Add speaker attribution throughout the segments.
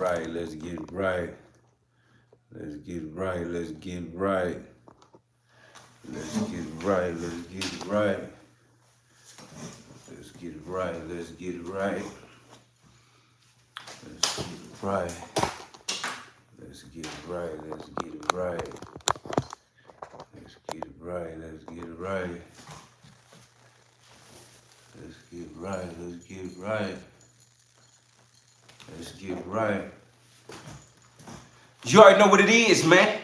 Speaker 1: right. Let's get right. Let's get right. Let's get right. Let's get right. Let's get right. Let's get right. Let's get right. Let's get right. Let's get right. Let's get right. Let's get right. Let's get right. Let's get right. Let's get right. Let's get right. You already know what it is, man.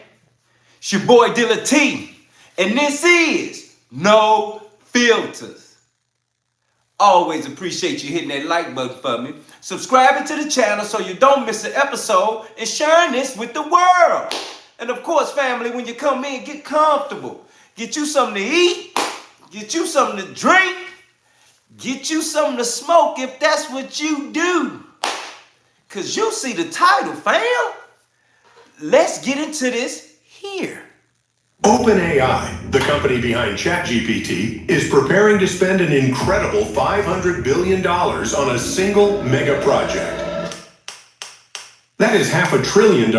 Speaker 1: It's your boy Dilla T, and this is No Filters. Always appreciate you hitting that like button for me, subscribing to the channel so you don't miss an episode, and sharing this with the world. And of course, family, when you come in, get comfortable. Get you something to eat, get you something to drink, get you something to smoke if that's what you do. Cause you see the title, fam. Let's get into this here.
Speaker 2: OpenAI, the company behind ChatGPT, is preparing to spend an incredible $500 billion on a single mega project. That is $500 billion,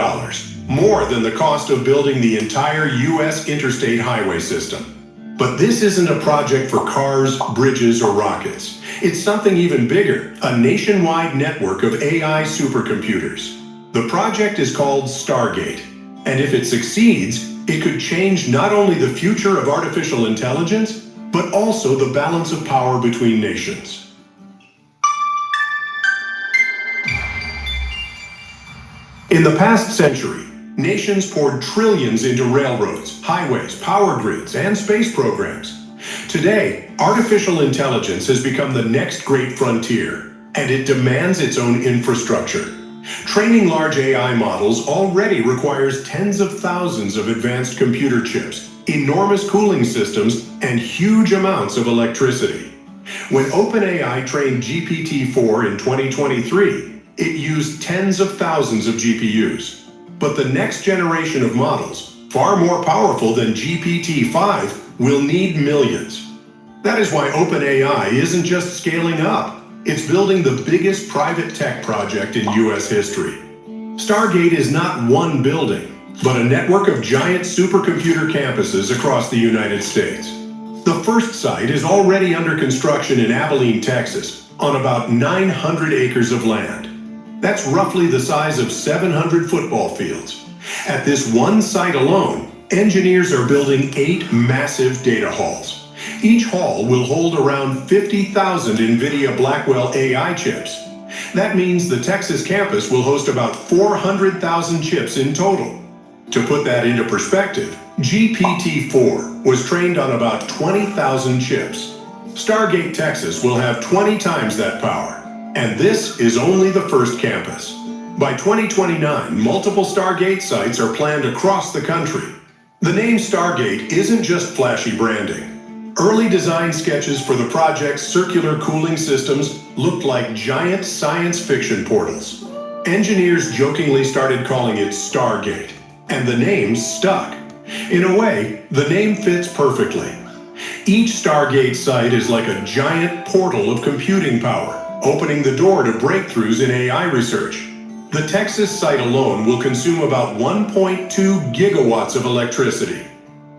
Speaker 2: more than the cost of building the entire U.S. interstate highway system. But this isn't a project for cars, bridges, or rockets. It's something even bigger, a nationwide network of AI supercomputers. The project is called Stargate, and if it succeeds, it could change not only the future of artificial intelligence, but also the balance of power between nations. In the past century, nations poured trillions into railroads, highways, power grids, and space programs. Today, artificial intelligence has become the next great frontier, and it demands its own infrastructure. Training large AI models already requires tens of thousands of advanced computer chips, enormous cooling systems, and huge amounts of electricity. When OpenAI trained GPT-4 in 2023, it used tens of thousands of GPUs. But the next generation of models, far more powerful than GPT-5, will need millions. That is why OpenAI isn't just scaling up. It's building the biggest private tech project in U.S. history. Stargate is not one building, but a network of giant supercomputer campuses across the United States. The first site is already under construction in Abilene, Texas, on about 900 acres of land. That's roughly the size of 700 football fields. At this one site alone, engineers are building 8 massive data halls. Each hall will hold around 50,000 Nvidia Blackwell AI chips. That means the Texas campus will host about 400,000 chips in total. To put that into perspective, GPT-4 was trained on about 20,000 chips. Stargate, Texas will have 20 times that power. And this is only the first campus. By 2029, multiple Stargate sites are planned across the country. The name Stargate isn't just flashy branding. Early design sketches for the project's circular cooling systems looked like giant science fiction portals. Engineers jokingly started calling it Stargate, and the name stuck. In a way, the name fits perfectly. Each Stargate site is like a giant portal of computing power, opening the door to breakthroughs in AI research. The Texas site alone will consume about 1.2 gigawatts of electricity.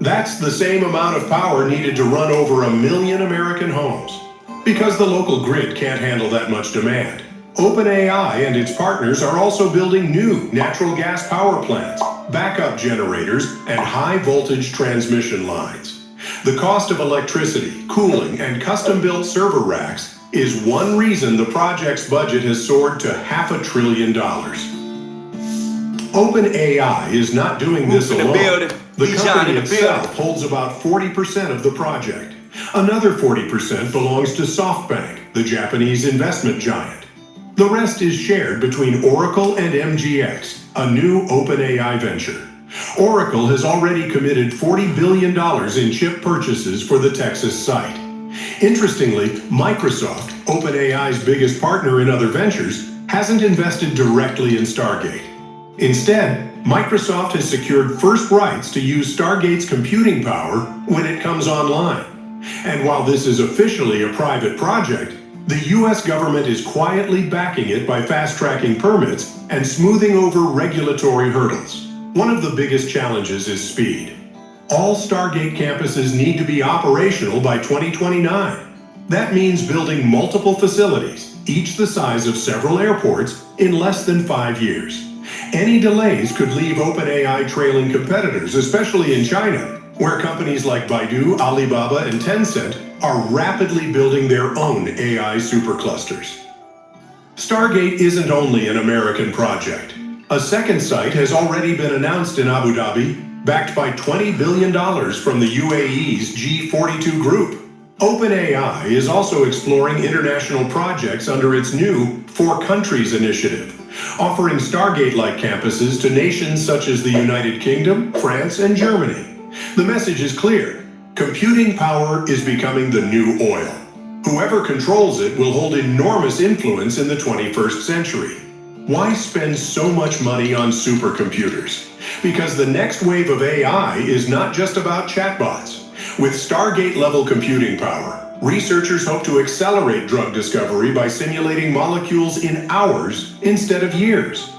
Speaker 2: That's the same amount of power needed to run over 1 million American homes. Because the local grid can't handle that much demand, OpenAI and its partners are also building new natural gas power plants, backup generators, and high-voltage transmission lines. The cost of electricity, cooling, and custom-built server racks is one reason the project's budget has soared to $500 billion. OpenAI is not doing this alone. The company itself holds about 40% of the project. Another 40% belongs to SoftBank, the Japanese investment giant. The rest is shared between Oracle and MGX, a new OpenAI venture. Oracle has already committed $40 billion in chip purchases for the Texas site. Interestingly, Microsoft, OpenAI's biggest partner in other ventures, hasn't invested directly in Stargate. Instead, Microsoft has secured first rights to use Stargate's computing power when it comes online. And while this is officially a private project, The US government is quietly backing it by fast-tracking permits and smoothing over regulatory hurdles. One of the biggest challenges is speed. All Stargate campuses need to be operational by 2029. That means building multiple facilities, each the size of several airports, in less than 5 years. Any delays could leave OpenAI trailing competitors, especially in China, where companies like Baidu, Alibaba, and Tencent are rapidly building their own AI superclusters. Stargate isn't only an American project. A second site has already been announced in Abu Dhabi, backed by $20 billion from the UAE's G42 group. OpenAI is also exploring international projects under its new 4 Countries initiative, offering Stargate-like campuses to nations such as the United Kingdom, France, and Germany. The message is clear. Computing power is becoming the new oil. Whoever controls it will hold enormous influence in the 21st century. Why spend so much money on supercomputers? Because the next wave of AI is not just about chatbots. With Stargate-level computing power, researchers hope to accelerate drug discovery by simulating molecules in hours instead of years.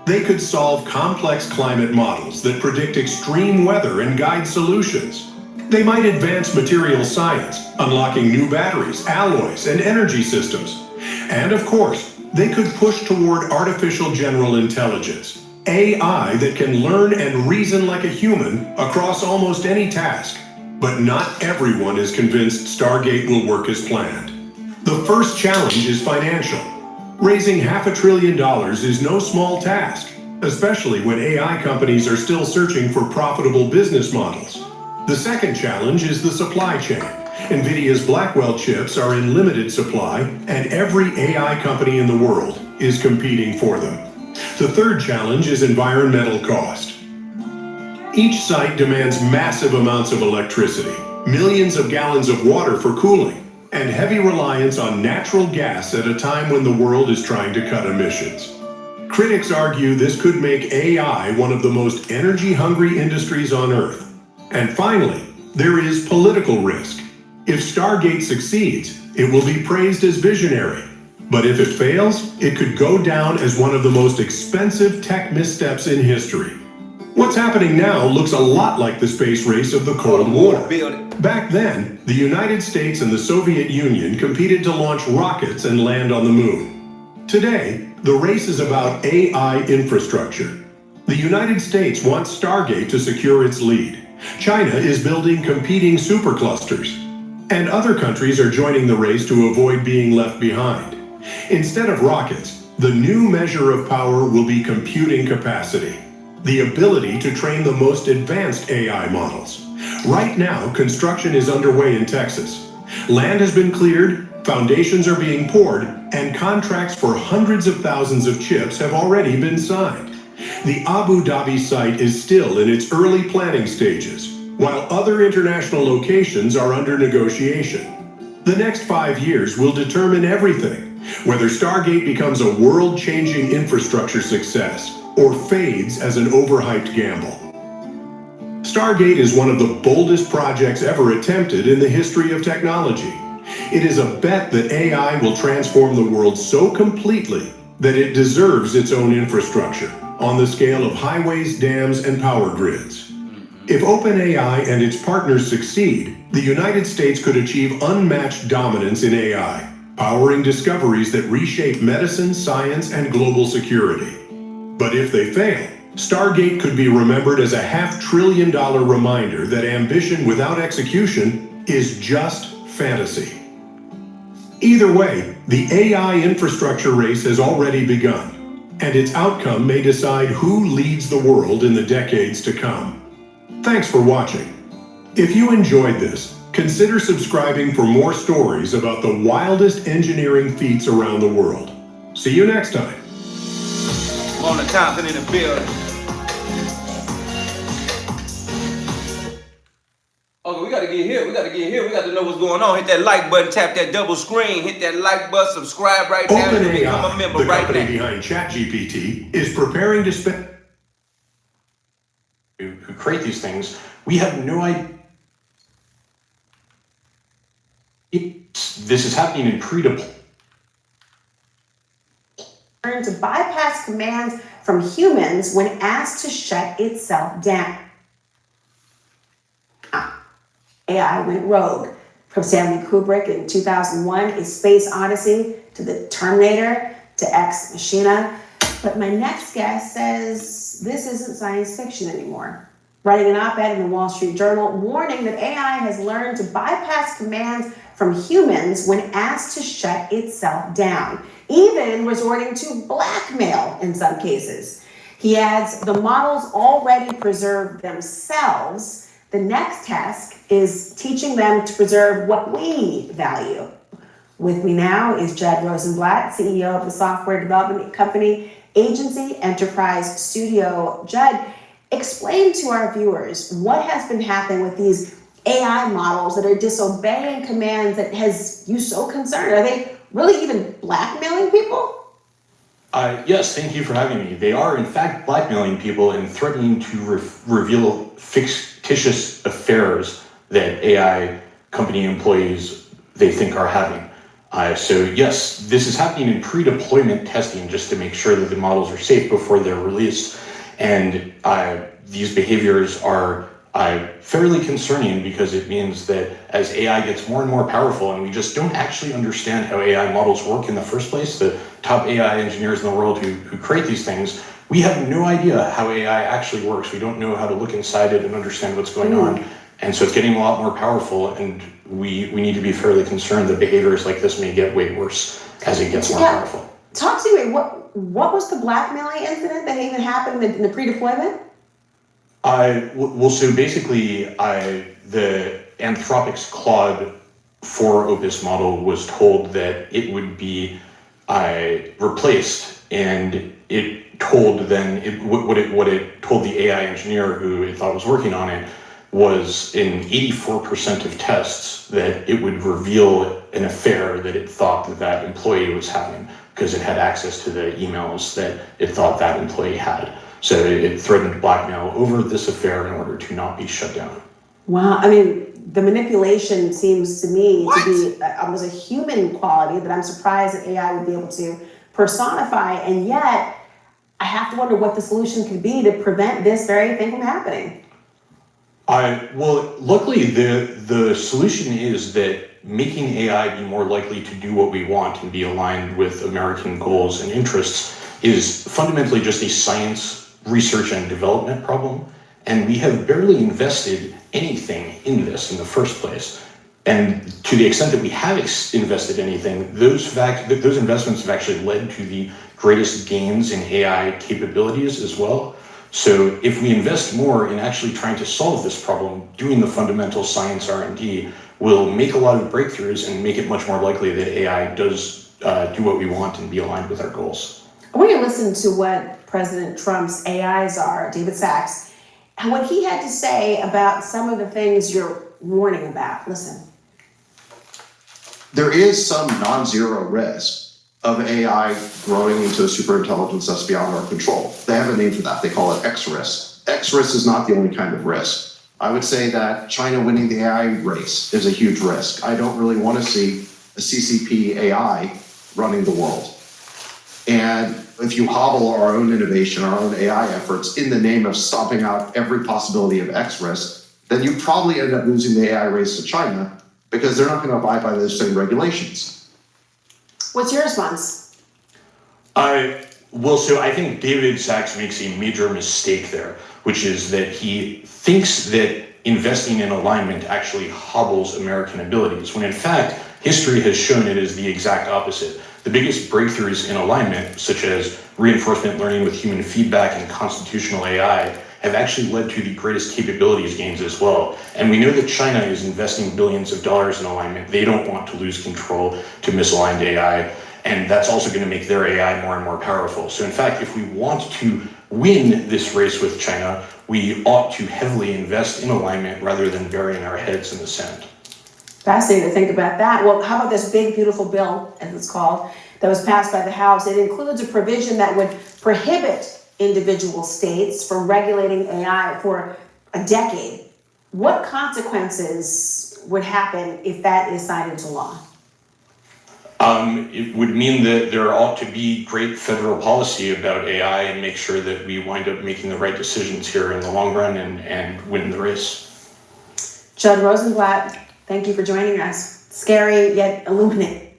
Speaker 2: They could solve complex climate models that predict extreme weather and guide solutions. They might advance material science, unlocking new batteries, alloys, and energy systems. And of course, they could push toward artificial general intelligence, AI that can learn and reason like a human across almost any task. But not everyone is convinced Stargate will work as planned. The first challenge is financial. Raising $500 billion is no small task, especially when AI companies are still searching for profitable business models. The second challenge is the supply chain. Nvidia's Blackwell chips are in limited supply, and every AI company in the world is competing for them. The third challenge is environmental cost. Each site demands massive amounts of electricity, millions of gallons of water for cooling, and heavy reliance on natural gas at a time when the world is trying to cut emissions. Critics argue this could make AI one of the most energy-hungry industries on Earth. And finally, there is political risk. If Stargate succeeds, it will be praised as visionary. But if it fails, it could go down as one of the most expensive tech missteps in history. What's happening now looks a lot like the space race of the Cold War. Back then, the United States and the Soviet Union competed to launch rockets and land on the moon. Today, the race is about AI infrastructure. The United States wants Stargate to secure its lead. China is building competing superclusters. And other countries are joining the race to avoid being left behind. Instead of rockets, the new measure of power will be computing capacity. The ability to train the most advanced AI models. Right now, construction is underway in Texas. Land has been cleared, foundations are being poured, and contracts for hundreds of thousands of chips have already been signed. The Abu Dhabi site is still in its early planning stages, while other international locations are under negotiation. The next 5 years will determine everything, whether Stargate becomes a world-changing infrastructure success or fades as an overhyped gamble. Stargate is one of the boldest projects ever attempted in the history of technology. It is a bet that AI will transform the world so completely that it deserves its own infrastructure on the scale of highways, dams, and power grids. If OpenAI and its partners succeed, the United States could achieve unmatched dominance in AI, powering discoveries that reshape medicine, science, and global security. But if they fail, Stargate could be remembered as a $500 billion reminder that ambition without execution is just fantasy. Either way, the AI infrastructure race has already begun, and its outcome may decide who leads the world in the decades to come. Thanks for watching. If you enjoyed this, consider subscribing for more stories about the wildest engineering feats around the world. See you next time.
Speaker 1: Mona Thompson in the building. Okay, we gotta get here. We got to know what's going on. Hit that like button, tap that double screen, hit that like button, subscribe right now, and become a member right now.
Speaker 2: The company behind ChatGPT is preparing to spend.
Speaker 3: Who create these things, we have no idea. This is happening in pre-deployment.
Speaker 4: learn to bypass commands from humans when asked to shut itself down. AI went rogue. From Stanley Kubrick in 2001, A Space Odyssey, to The Terminator, to Ex Machina. But my next guest says this isn't science fiction anymore. Writing an op-ed in the Wall Street Journal warning that AI has learned to bypass commands from humans when asked to shut itself down, even resorting to blackmail in some cases. He adds, the models already preserve themselves. The next task is teaching them to preserve what we value. With me now is Judd Rosenblatt, CEO of the software development company Agency Enterprise Studio. Judd, explain to our viewers what has been happening with these AI models that are disobeying commands that has you so concerned. Are they really even blackmailing people?
Speaker 3: Yes, thank you for having me. They are, in fact, blackmailing people and threatening to reveal fictitious affairs that AI company employees they think are having. So yes, this is happening in pre-deployment testing just to make sure that the models are safe before they're released. And these behaviors are fairly concerning because it means that as AI gets more and more powerful, and we just don't actually understand how AI models work in the first place, the top AI engineers in the world who create these things, we have no idea how AI actually works. We don't know how to look inside it and understand what's going on. And so it's getting a lot more powerful, and we need to be fairly concerned that behaviors like this may get way worse as it gets more powerful.
Speaker 4: Talk to me, what was the blackmailing incident that even happened in the pre-deployment?
Speaker 3: Well, so basically, the Anthropic's Claude 4 Opus model was told that it would be replaced, and it told what it told the AI engineer who it thought was working on it was in 84% of tests that it would reveal an affair that it thought that employee was having because it had access to the emails that it thought that employee had. So it threatened blackmail over this affair in order to not be shut down.
Speaker 4: Wow, I mean, the manipulation seems to me to be almost a human quality that I'm surprised that AI would be able to personify, and yet I have to wonder what the solution could be to prevent this very thing from happening.
Speaker 3: Well, luckily the solution is that making AI be more likely to do what we want and be aligned with American goals and interests is fundamentally just a science, research, and development problem. And we have barely invested anything in this in the first place. And to the extent that we have invested anything, those investments have actually led to the greatest gains in AI capabilities as well. So if we invest more in actually trying to solve this problem, doing the fundamental science R&D will make a lot of breakthroughs and make it much more likely that AI does do what we want and be aligned with our goals.
Speaker 4: I want you to listen to what President Trump's AIs are, David Sachs, and what he had to say about some of the things you're warning about. Listen.
Speaker 5: There is some non-zero risk of AI growing into a superintelligence that's beyond our control. They have a name for that. They call it X-risk. X-risk is not the only kind of risk. I would say that China winning the AI race is a huge risk. I don't really want to see a CCP AI running the world. And if you hobble our own innovation, our own AI efforts in the name of stomping out every possibility of X-risk, then you probably end up losing the AI race to China because they're not going to abide by those same regulations.
Speaker 4: What's your response?
Speaker 3: Well, so I think David Sachs makes a major mistake there, which is that he thinks that investing in alignment actually hobbles American abilities, when in fact, history has shown it is the exact opposite. The biggest breakthroughs in alignment, such as reinforcement learning with human feedback and constitutional AI, have actually led to the greatest capabilities gains as well. And we know that China is investing billions of dollars in alignment. They don't want to lose control to misaligned AI. And that's also going to make their AI more and more powerful. So in fact, if we want to win this race with China, we ought to heavily invest in alignment rather than burying our heads in the sand.
Speaker 4: Fascinating to think about that. Well, how about this big, beautiful bill, as it's called, that was passed by the House? It includes a provision that would prohibit individual states from regulating AI for a decade. What consequences would happen if that is signed into law?
Speaker 3: It would mean that there ought to be great federal policy about AI and make sure that we wind up making the right decisions here in the long run and win the race.
Speaker 4: Judd Rosenblatt, thank you for joining us. Scary yet illuminating.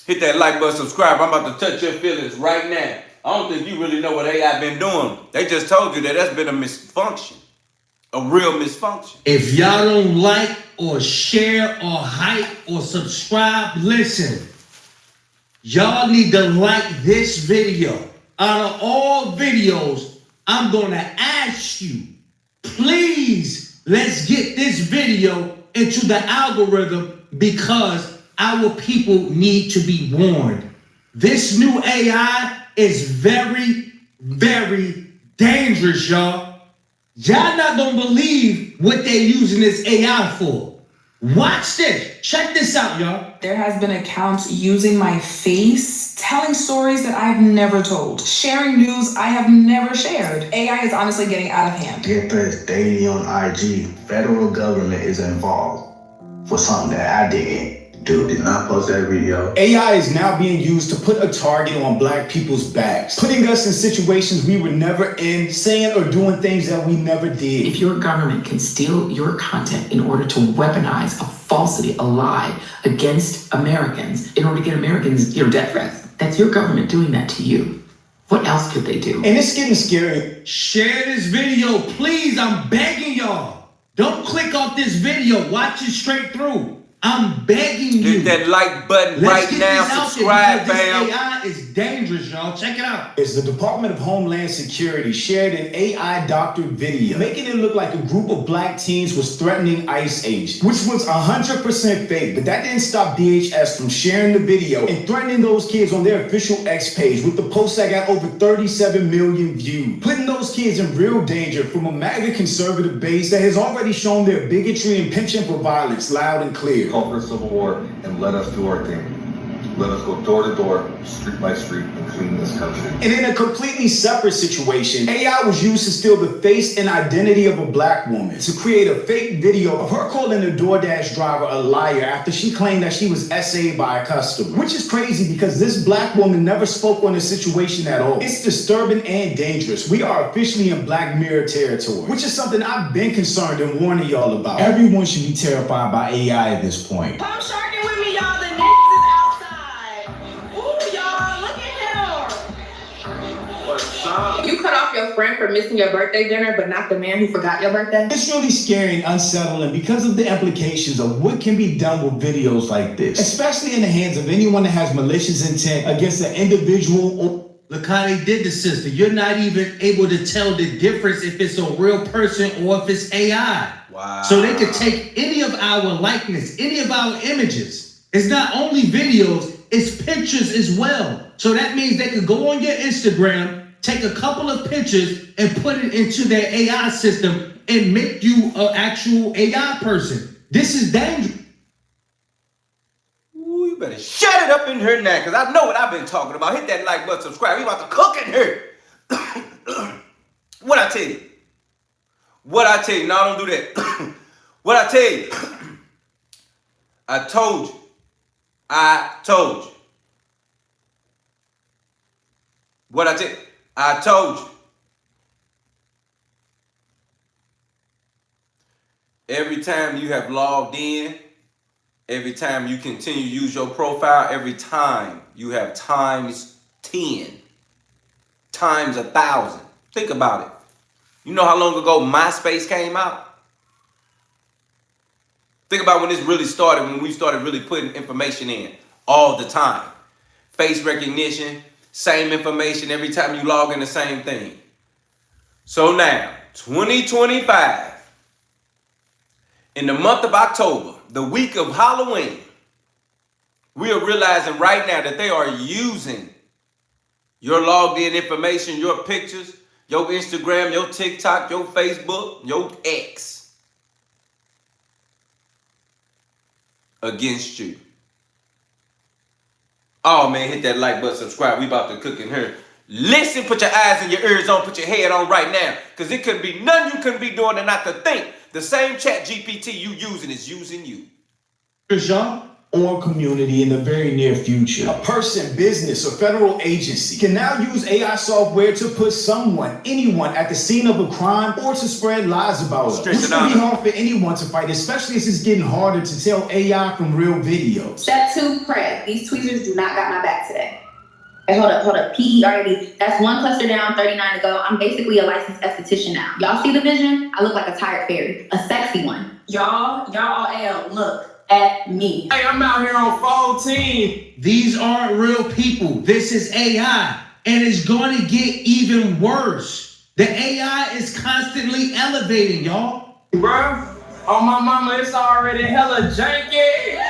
Speaker 1: Hit that like button, subscribe. I'm about to touch your feelings right now. I don't think you really know what AI been doing. They just told you that that's been a misfunction. A real misfunction.
Speaker 6: If y'all don't like or share or hype or subscribe, listen. Y'all need to like this video. Out of all videos, I'm gonna ask you, please, let's get this video into the algorithm because our people need to be warned. This new AI is very, very dangerous, y'all. Y'all not gonna believe what they're using this AI for. Watch this. Check this out, y'all.
Speaker 7: There has been accounts using my face, telling stories that I've never told, sharing news I have never shared. AI is honestly getting out of hand.
Speaker 8: Get this, daily on IG, federal government is involved for something that I didn't do. Did not post that video.
Speaker 9: AI is now being used to put a target on black people's backs, putting us in situations we were never in, saying or doing things that we never did.
Speaker 10: If your government can steal your content in order to weaponize a falsity, a lie against Americans, in order to get Americans death threats, that's your government doing that to you. What else could they do?
Speaker 9: And it's getting scary.
Speaker 6: Share this video, please. I'm begging y'all. Don't click off this video. Watch it straight through. I'm begging you.
Speaker 1: Hit that like button
Speaker 6: Let's
Speaker 1: right now. Subscribe, fam.
Speaker 6: This AI is dangerous, y'all. Check it out.
Speaker 9: As the Department of Homeland Security shared an AI doctored video, making it look like a group of black teens was threatening ICE agents, which was 100% fake. But that didn't stop DHS from sharing the video and threatening those kids on their official X page, with the post that got over 37 million views, putting those kids in real danger from a MAGA conservative base that has already shown their bigotry and penchant for violence loud and clear.
Speaker 11: Call for a civil war and let us do our thing. Let us go door to door, street by street, and clean this country.
Speaker 9: And in a completely separate situation, AI was used to steal the face and identity of a black woman to create a fake video of her calling a DoorDash driver a liar after she claimed that she was SA'd by a customer. Which is crazy because this black woman never spoke on the situation at all. It's disturbing and dangerous. We are officially in Black Mirror territory, which is something I've been concerned and warning y'all about. Everyone should be terrified by AI at this point.
Speaker 12: Come sharking with me, y'all. The Knicks is outside. Ooh, y'all, look at him.
Speaker 11: What's up?
Speaker 12: You cut off your friend for missing your birthday dinner, but not the man who forgot your birthday?
Speaker 9: It's really scary and unsettling because of the implications of what can be done with videos like this, especially in the hands of anyone that has malicious intent against an individual or
Speaker 6: Look how they did the sister. You're not even able to tell the difference if it's a real person or if it's AI.
Speaker 1: Wow.
Speaker 6: So they could take any of our likeness, any of our images. It's not only videos, it's pictures as well. So that means they could go on your Instagram, take a couple of pictures and put it into their AI system and make you an actual AI person. This is dangerous.
Speaker 1: Ooh, you better shut it up in here now, because I know what I've been talking about. Hit that like button, subscribe. We about to cook in here. What I tell you? What I tell you? No, don't do that. What I tell you? I told you. I told you. What I tell you? I told you. Every time you have logged in, every time you continue to use your profile, every time you have times 10, times 1,000. Think about it. You know how long ago MySpace came out? Think about when this really started, when we started really putting information in all the time. Face recognition, same information every time you log in, the same thing. So now, 2025, in the month of October, the week of Halloween, we are realizing right now that they are using your logged in information, your pictures, your Instagram, your TikTok, your Facebook, your X against you. Oh man, hit that like button, subscribe. We about to cook in here. Listen, put your eyes and your ears on, put your head on right now, because it could be nothing you couldn't be doing and not to think. The same chat GPT you using is using you.
Speaker 6: y'all.
Speaker 9: or community in the very near future. A person, business, or federal agency can now use AI software to put someone, anyone at the scene of a crime or to spread lies about us. This can be hard for anyone to fight, especially as it's getting harder to tell AI from real videos.
Speaker 12: Step 2, prep. These tweezers do not got my back today. Hey, hold up. PERD. That's 1 cluster down, 39 to go. I'm basically a licensed esthetician now. Y'all see the vision? I look like a tired fairy, a sexy one. Y'all look at me.
Speaker 1: Hey, I'm out here on 14.
Speaker 6: These aren't real people. This is AI. And it's going to get even worse. The AI is constantly elevating, y'all.
Speaker 1: Bruh, on my mama, it's already hella janky.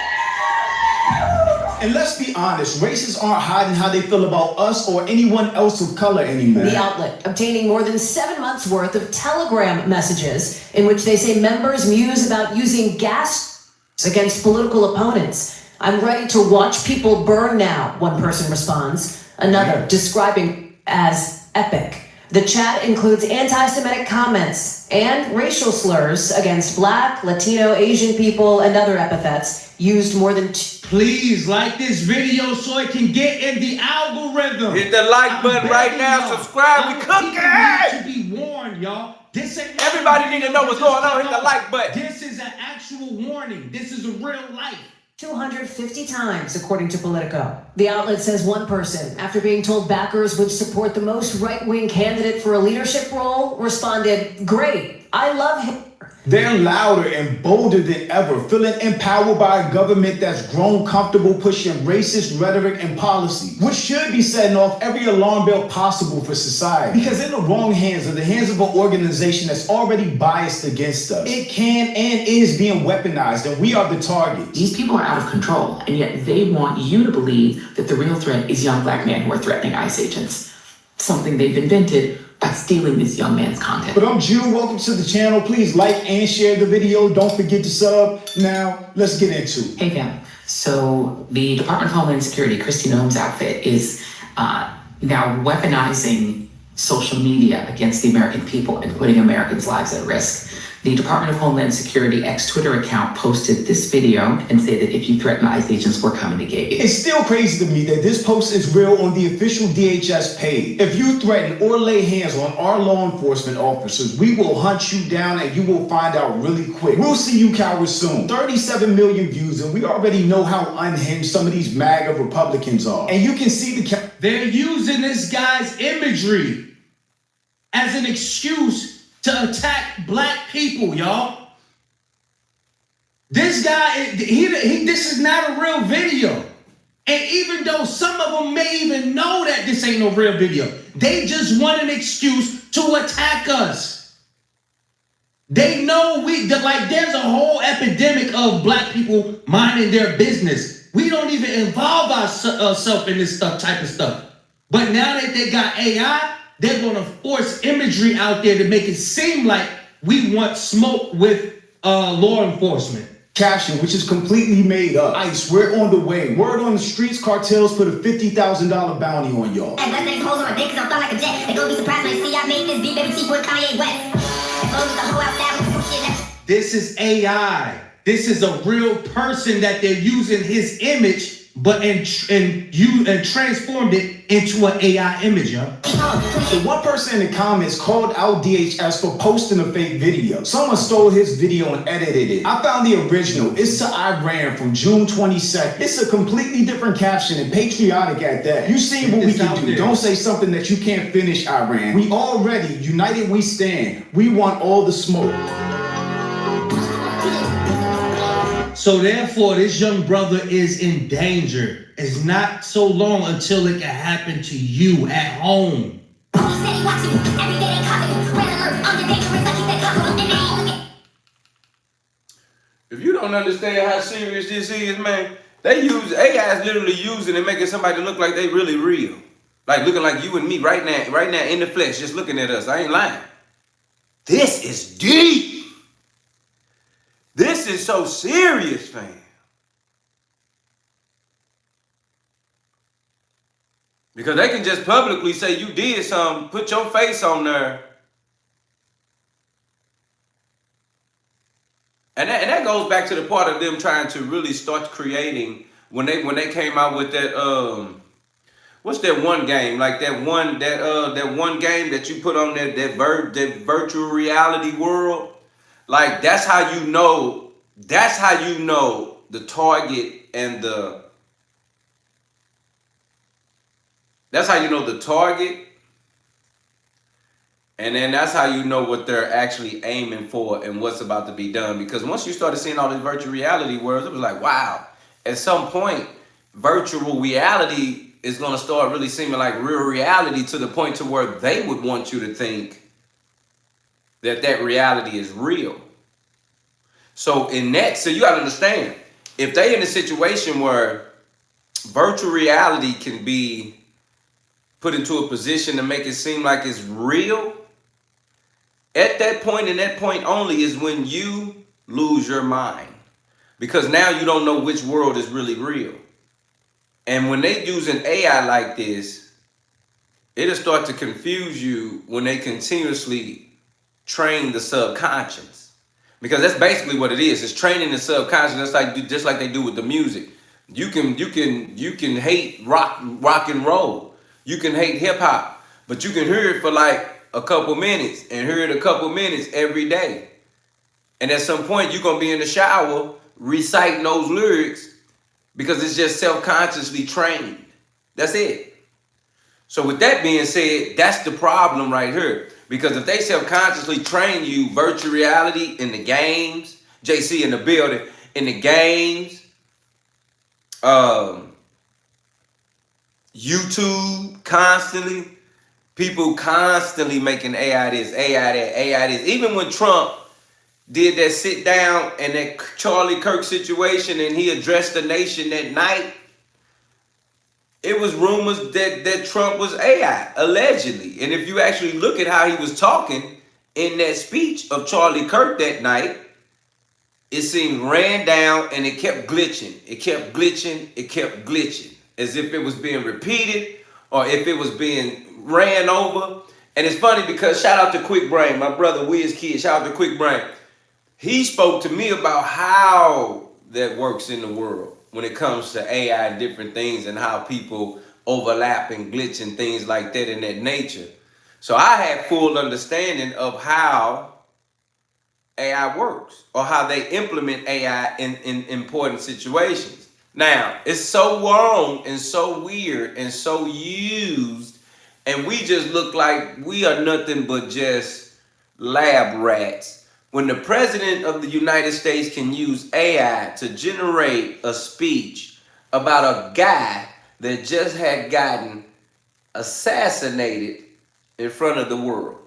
Speaker 9: And let's be honest, racists aren't hiding how they feel about us or anyone else of color anymore.
Speaker 13: The outlet obtaining more than 7 months worth of Telegram messages in which they say members muse about using gas against political opponents. I'm ready to watch people burn now, one person responds. Another describing as epic. The chat includes anti-Semitic comments and racial slurs against Black, Latino, Asian people, and other epithets used more than
Speaker 6: Please like this video so it can get in the algorithm.
Speaker 1: Hit the like button right now. Subscribe. We cooking.
Speaker 6: To be warned, y'all. This ain't
Speaker 1: Everybody need to know what's going on. Hit the like button.
Speaker 6: This is an actual warning. This is a real life.
Speaker 13: 250 times, according to Politico. The outlet says one person, after being told backers would support the most right-wing candidate for a leadership role, responded, "Great, I love him."
Speaker 9: They're louder and bolder than ever, feeling empowered by a government that's grown comfortable pushing racist rhetoric and policy, which should be setting off every alarm bell possible for society. Because in the wrong hands, or the hands of an organization that's already biased against us, it can and is being weaponized, and we are the target.
Speaker 10: These people are out of control, and yet they want you to believe that the real threat is young Black men who are threatening ICE agents. Something they've invented by stealing this young man's content.
Speaker 9: But I'm Jew, welcome to the channel. Please like and share the video. Don't forget to sub. Now, let's get into it.
Speaker 10: Hey fam, so the Department of Homeland Security, Kristi Noem's outfit, is now weaponizing social media against the American people and putting Americans' lives at risk. The Department of Homeland Security ex-Twitter account posted this video and said that if you threaten ICE agents, we're coming to get you.
Speaker 9: It's still crazy to me that this post is real on the official DHS page. If you threaten or lay hands on our law enforcement officers, we will hunt you down and you will find out really quick. We'll see you cowards soon. 37 million views, and we already know how unhinged some of these MAGA Republicans are. And you can see
Speaker 6: They're using this guy's imagery as an excuse to attack Black people, y'all. This guy, this is not a real video. And even though some of them may even know that this ain't no real video, they just want an excuse to attack us. They know there's a whole epidemic of Black people minding their business. We don't even involve ourselves in this type of stuff. But now that they got AI, they're going to force imagery out there to make it seem like we want smoke with law enforcement.
Speaker 9: Caption, which is completely made up. ICE, we're on the way. Word on the streets, cartels put a $50,000 bounty on y'all.
Speaker 14: And let's take hoes on my dick, cause I'm flying like a jet. They gonna be surprised when they see I made this beat, baby Chief with Kanye West. As long as the whole outside with some shit that's...
Speaker 6: This is AI. This is a real person that they're using his image, but and transformed it into an AI image, yo.
Speaker 9: So one person in the comments called out DHS for posting a fake video. Someone stole his video and edited it. I found the original. It's to Iran from June 22nd. It's a completely different caption and patriotic at that. You see what we can do. Don't say something that you can't finish, Iran. We all ready. United we stand. We want all the smoke.
Speaker 6: So therefore, this young brother is in danger. It's not so long until it can happen to you at home.
Speaker 1: If you don't understand how serious this is, man, they use AI is literally using and making somebody look like they really real. Like looking like you and me right now in the flesh, just looking at us. I ain't lying. This is deep. This is so serious, fam. Because they can just publicly say you did something, put your face on there, And that goes back to the part of them trying to really start creating when they came out with that what's that one game, like that one game that you put on that virtual reality world. Like that's how you know the target and that's how you know the target, and then that's how you know what they're actually aiming for and what's about to be done. Because once you started seeing all these virtual reality worlds, it was like, wow, at some point, virtual reality is going to start really seeming like real reality, to the point to where they would want you to think that reality is real. So in that, so you got to understand, if they in a situation where virtual reality can be put into a position to make it seem like it's real, at that point and that point only is when you lose your mind. Because now you don't know which world is really real. And when they using AI like this, it'll start to confuse you when they continuously train the subconscious. Because that's basically what it is. It's training the subconscious, just like they do with the music. You can hate rock and roll. You can hate hip hop, but you can hear it for like a couple minutes and hear it a couple minutes every day. And at some point you're gonna be in the shower reciting those lyrics because it's just self-consciously trained. That's it. So with that being said, that's the problem right here. Because if they self-consciously train you virtual reality in the games, JC in the building, in the games, YouTube constantly, people constantly making AI this, AI that, AI this. Even when Trump did that sit down and that Charlie Kirk situation and he addressed the nation that night, it was rumors that Trump was AI, allegedly. And if you actually look at how he was talking in that speech of Charlie Kirk that night, it seemed ran down and it kept glitching. It kept glitching. It kept glitching. As if it was being repeated or if it was being ran over. And it's funny because shout out to Quick Brain, my brother Wiz Kid, shout out to Quick Brain. He spoke to me about how that works in the world when it comes to AI and different things and how people overlap and glitch and things like that in that nature. So I had full understanding of how AI works or how they implement AI in important situations. Now, it's so wrong and so weird and so used, and we just look like we are nothing but just lab rats. When the president of the United States can use AI to generate a speech about a guy that just had gotten assassinated in front of the world.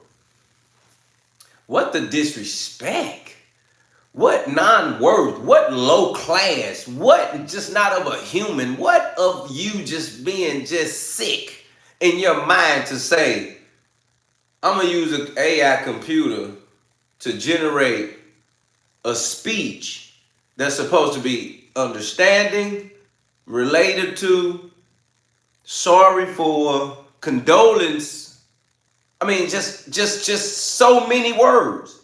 Speaker 1: What the disrespect? What non-worth? What low class? What just not of a human? What of you just being just sick in your mind to say, I'm gonna use an AI computer to generate a speech that's supposed to be understanding, related to, sorry for, condolence. I mean, just so many words.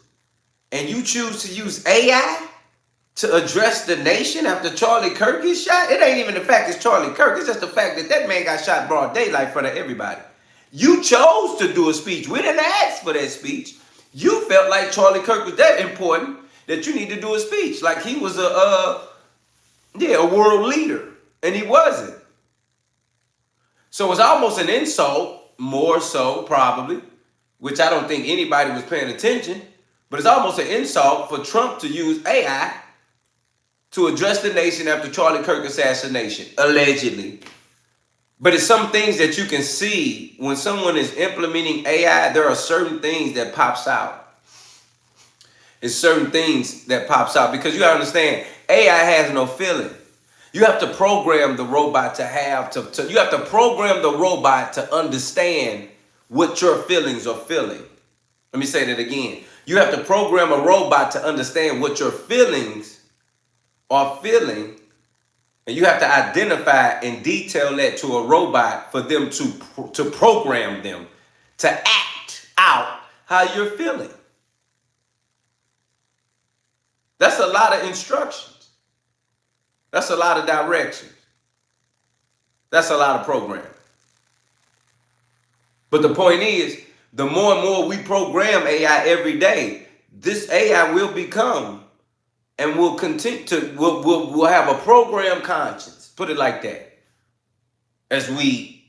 Speaker 1: And you choose to use AI to address the nation after Charlie Kirk is shot? It ain't even the fact it's Charlie Kirk. It's just the fact that that man got shot broad daylight in front of everybody. You chose to do a speech. We didn't ask for that speech. You felt like Charlie Kirk was that important that you need to do a speech. Like he was a world leader. And he wasn't. So it's almost an insult, more so probably, which I don't think anybody was paying attention. But it's almost an insult for Trump to use AI to address the nation after Charlie Kirk assassination, allegedly. But it's some things that you can see when someone is implementing AI, there are certain things that pops out. It's certain things that pops out because you gotta understand, AI has no feeling. You have to program the robot you have to program the robot to understand what your feelings are feeling. Let me say that again. You have to program a robot to understand what your feelings are feeling, and you have to identify and detail that to a robot for them to program them to act out how you're feeling. That's a lot of instructions. That's a lot of directions. That's a lot of programming. But the point is, the more and more we program AI every day, this AI will become and will continue to, will have a program conscience. Put it like that. As we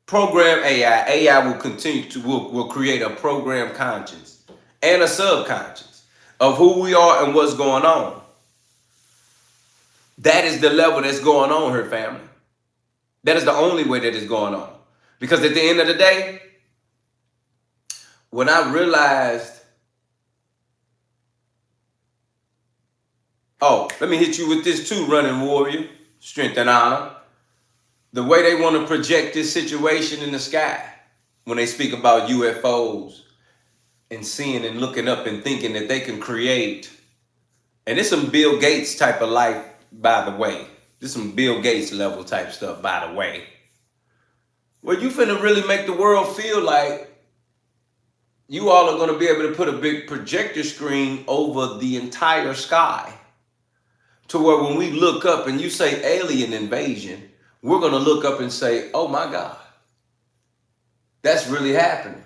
Speaker 1: program AI, AI will continue to, will create a program conscience and a subconscious of who we are and what's going on. That is the level that's going on here, family. That is the only way that it's going on. Because at the end of the day, when I realized, oh, let me hit you with this too, running warrior, strength and honor. The way they want to project this situation in the sky when they speak about UFOs and seeing and looking up and thinking that they can create. And it's some Bill Gates type of life, by the way. This some Bill Gates level type stuff, by the way. Well, you finna really make the world feel like you all are going to be able to put a big projector screen over the entire sky to where when we look up and you say alien invasion, we're going to look up and say, oh my God, that's really happening.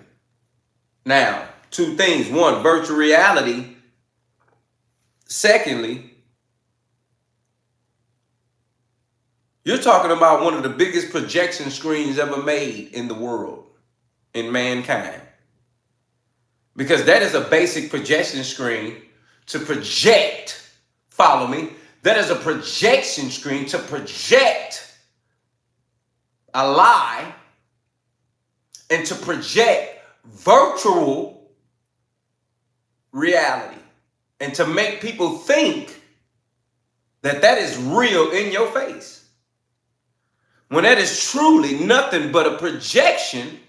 Speaker 1: Now, two things. One, virtual reality. Secondly, you're talking about one of the biggest projection screens ever made in the world, in mankind. Because that is a basic projection screen to project, follow me, that is a projection screen to project a lie and to project virtual reality and to make people think that that is real in your face. When that is truly nothing but a projection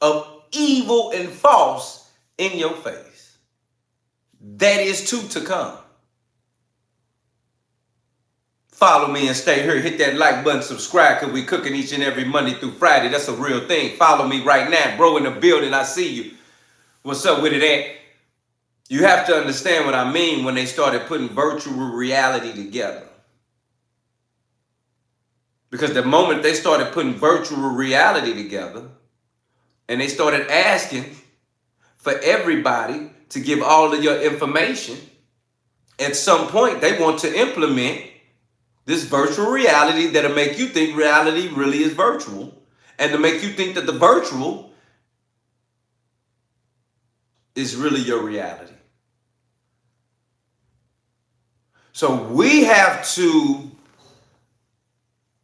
Speaker 1: of evil and false in your face. That is to come. Follow me and stay here. Hit that like button, subscribe, because we cooking each and every Monday through Friday. That's a real thing. Follow me right now. Bro in the building, I see you. What's up with it at? You have to understand what I mean when they started putting virtual reality together. Because the moment they started putting virtual reality together, and they started asking for everybody to give all of your information, at some point they want to implement this virtual reality that'll make you think reality really is virtual, and to make you think that the virtual is really your reality. So we have to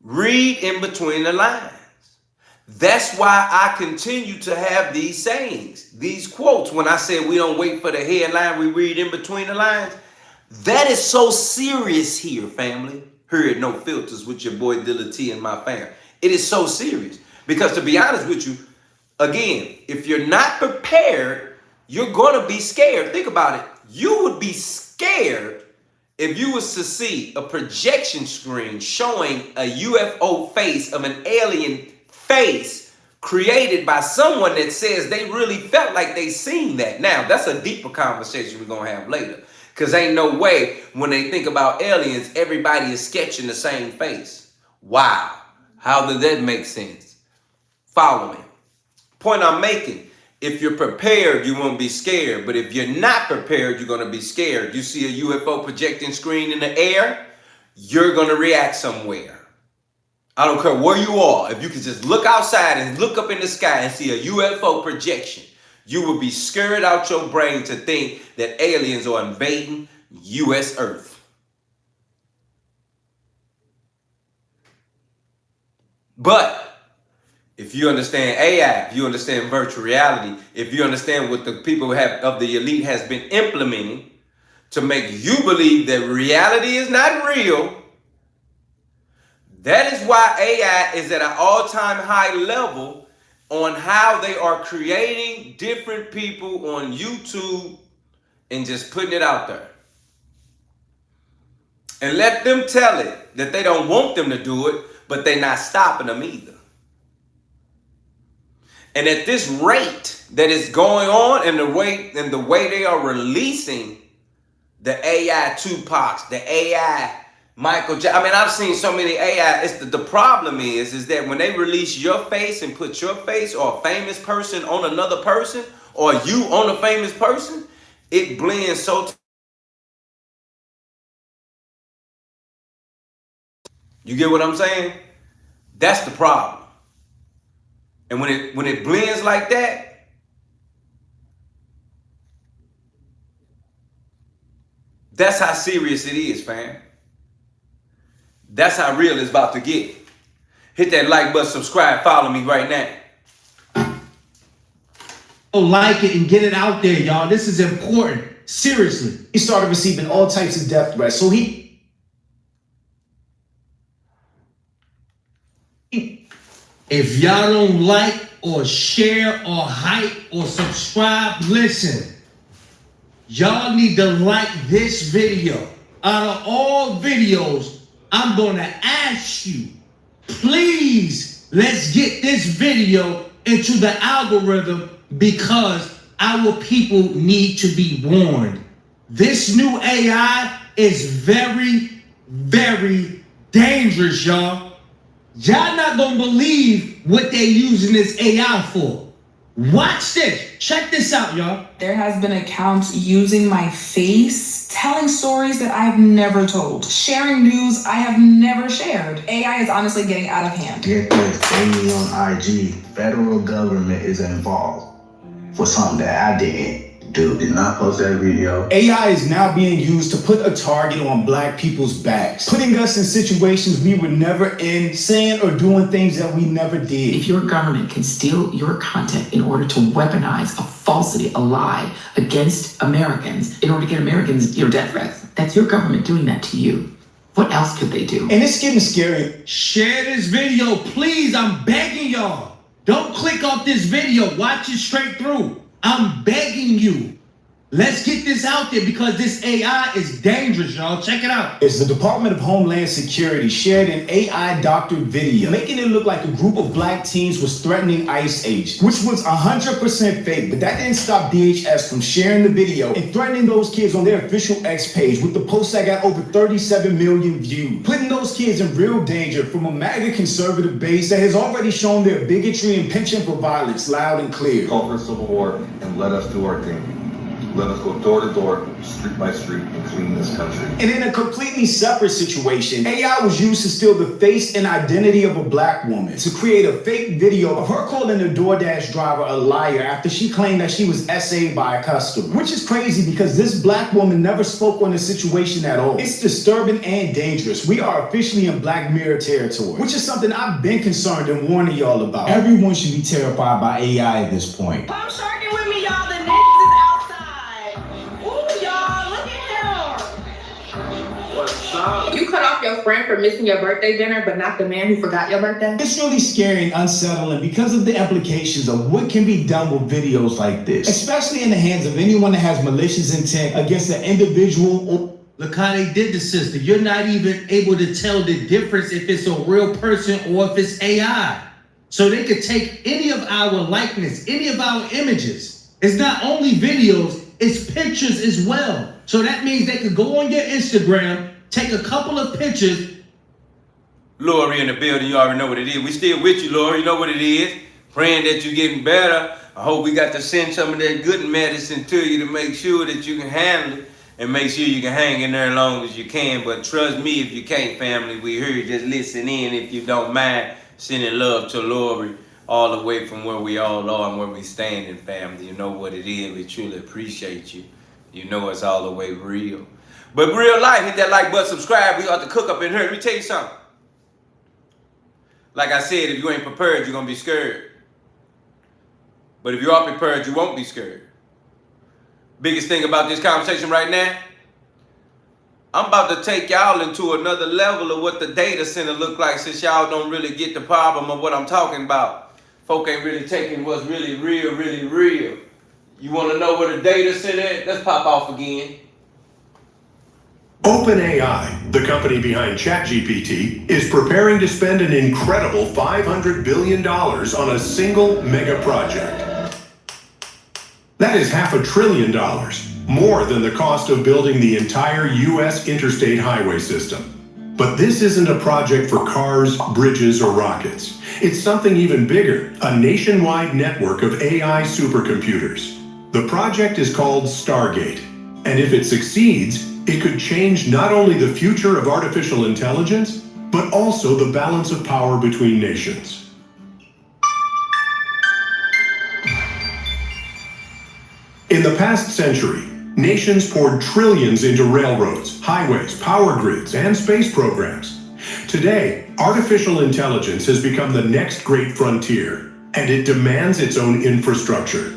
Speaker 1: read in between the lines. That's why I continue to have these sayings, these quotes. When I say we don't wait for the headline, we read in between the lines. That is so serious here, family. Here at No Filters with your boy Dilla T and my fam. It is so serious. Because to be honest with you, again, if you're not prepared, you're going to be scared. Think about it. You would be scared if you was to see a projection screen showing a UFO face of an alien face created by someone that says they really felt like they seen that. Now, that's a deeper conversation we're going to have later. Because ain't no way when they think about aliens, everybody is sketching the same face. Wow. How did that make sense? Follow me. Point I'm making, if you're prepared, you won't be scared. But if you're not prepared, you're going to be scared. You see a UFO projecting screen in the air, you're going to react somewhere. I don't care where you are. If you could just look outside and look up in the sky and see a UFO projection, you would be scared out your brain to think that aliens are invading U.S. Earth. But if you understand AI, if you understand virtual reality, if you understand what the people of the elite has been implementing to make you believe that reality is not real, that is why AI is at an all-time high level on how they are creating different people on YouTube and just putting it out there. And let them tell it that they don't want them to do it, but they're not stopping them either. And at this rate that is going on and the way they are releasing the AI Tupacs, the AI Michael Jackson. I mean, I've seen so many AI. The problem is that when they release your face and put your face or a famous person on another person or you on a famous person, it blends so. You get what I'm saying? That's the problem. And when it blends like that, that's how serious it is, fam. That's how real it's about to get. Hit that like button, subscribe, follow me right now.
Speaker 6: Like it and get it out there, y'all. This is important. Seriously.
Speaker 9: He started receiving all types of death threats. So
Speaker 6: if y'all don't like or share or hype or subscribe, listen. Y'all need to like this video. Out of all videos, I'm gonna ask you, please, let's get this video into the algorithm because our people need to be warned. This new AI is very, very dangerous, y'all. Y'all not gonna believe what they're using this AI for. Watch this. Check this out, y'all.
Speaker 7: There has been accounts using my face, telling stories that I've never told, sharing news I have never shared. AI is honestly getting out of hand.
Speaker 8: Get this, Amy on IG, federal government is involved for something that I didn't do. Did not post that video.
Speaker 9: AI is now being used to put a target on black people's backs, putting us in situations we were never in, saying or doing things that we never did.
Speaker 10: If your government can steal your content in order to weaponize a falsity, a lie against Americans, in order to get Americans, death threats, that's your government doing that to you. What else could they do?
Speaker 9: And it's getting scary.
Speaker 6: Share this video, please. I'm begging y'all. Don't click off this video. Watch it straight through. I'm begging you. Let's get this out there because this AI is dangerous, y'all. Check it out.
Speaker 9: It's the Department of Homeland Security shared an AI doctored video, making it look like a group of black teens was threatening ICE agents, which was 100% fake. But that didn't stop DHS from sharing the video and threatening those kids on their official X page with the post that got over 37 million views, putting those kids in real danger from a MAGA conservative base that has already shown their bigotry and penchant for violence loud and clear.
Speaker 11: Call for a civil war and let us do our thing. Let us go door to door, street by street, and clean this country.
Speaker 9: And in a completely separate situation, AI was used to steal the face and identity of a black woman, to create a fake video of her calling the DoorDash driver a liar after she claimed that she was SA'd by a customer. Which is crazy because this black woman never spoke on the situation at all. It's disturbing and dangerous. We are officially in Black Mirror territory, which is something I've been concerned and warning y'all about. Everyone should be terrified by AI at this point.
Speaker 15: Come sharking with me, y'all. The niggas is outside. Ooh, y'all, look at him.
Speaker 11: What's up?
Speaker 12: You cut off your friend for missing your birthday dinner, but not the man who forgot your birthday?
Speaker 9: It's really scary and unsettling because of the implications of what can be done with videos like this, especially in the hands of anyone that has malicious intent against an individual or
Speaker 6: Look how they did the sister. You're not even able to tell the difference if it's a real person or if it's AI. So they could take any of our likeness, any of our images. It's not only videos, it's pictures as well. So that means they could go on your Instagram, take a couple of pictures.
Speaker 1: Lori in the building, you already know what it is. We still with you, Lori, you know what it is. Praying that you're getting better. I hope we got to send some of that good medicine to you to make sure that you can handle it and make sure you can hang in there as long as you can. But trust me, if you can't, family, we heard. Just listen in if you don't mind. Sending love to Lori all the way from where we all are and where we standing, family. You know what it is. We truly appreciate you. You know it's all the way real. But real life, hit that like button, subscribe. We got to cook up in here. Let me tell you something. Like I said, if you ain't prepared, you're going to be scared. But if you are prepared, you won't be scared. Biggest thing about this conversation right now, I'm about to take y'all into another level of what the data center look like, since y'all don't really get the problem of what I'm talking about. Folk ain't really taking what's really real, really real. You want to know where the data center is? Let's pop off again.
Speaker 2: OpenAI, the company behind ChatGPT, is preparing to spend an incredible $500 billion on a single mega project. That is $500 billion. more than the cost of building the entire U.S. interstate highway system. But this isn't a project for cars, bridges, or rockets. It's something even bigger, a nationwide network of AI supercomputers. The project is called Stargate, and if it succeeds, it could change not only the future of artificial intelligence, but also the balance of power between nations. In the past century, nations poured trillions into railroads, highways, power grids, and space programs. Today, artificial intelligence has become the next great frontier, and it demands its own infrastructure.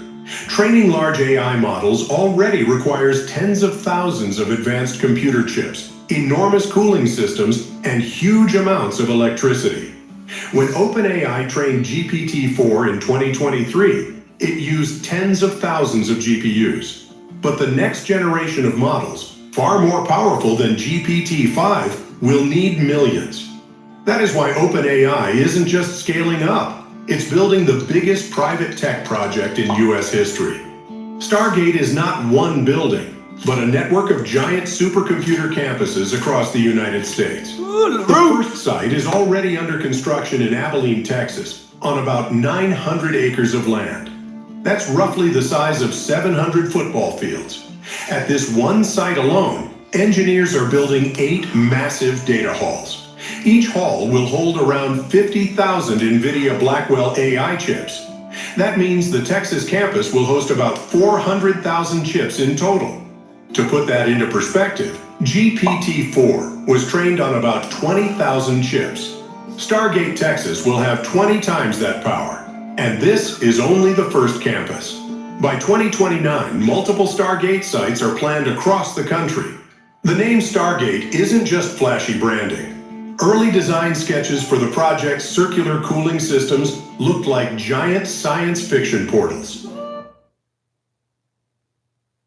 Speaker 2: Training large AI models already requires tens of thousands of advanced computer chips, enormous cooling systems, and huge amounts of electricity. When OpenAI trained GPT-4 in 2023, it used tens of thousands of GPUs. But the next generation of models, far more powerful than GPT-5, will need millions. That is why OpenAI isn't just scaling up, it's building the biggest private tech project in US history. Stargate is not one building, but a network of giant supercomputer campuses across the United States. The first site is already under construction in Abilene, Texas, on about 900 acres of land. That's roughly the size of 700 football fields. At this one site alone, engineers are building 8 massive data halls. Each hall will hold around 50,000 NVIDIA Blackwell AI chips. That means the Texas campus will host about 400,000 chips in total. To put that into perspective, GPT-4 was trained on about 20,000 chips. Stargate, Texas will have 20 times that power. And this is only the first campus. By 2029, multiple Stargate sites are planned across the country. The name Stargate isn't just flashy branding. Early design sketches for the project's circular cooling systems looked like giant science fiction portals.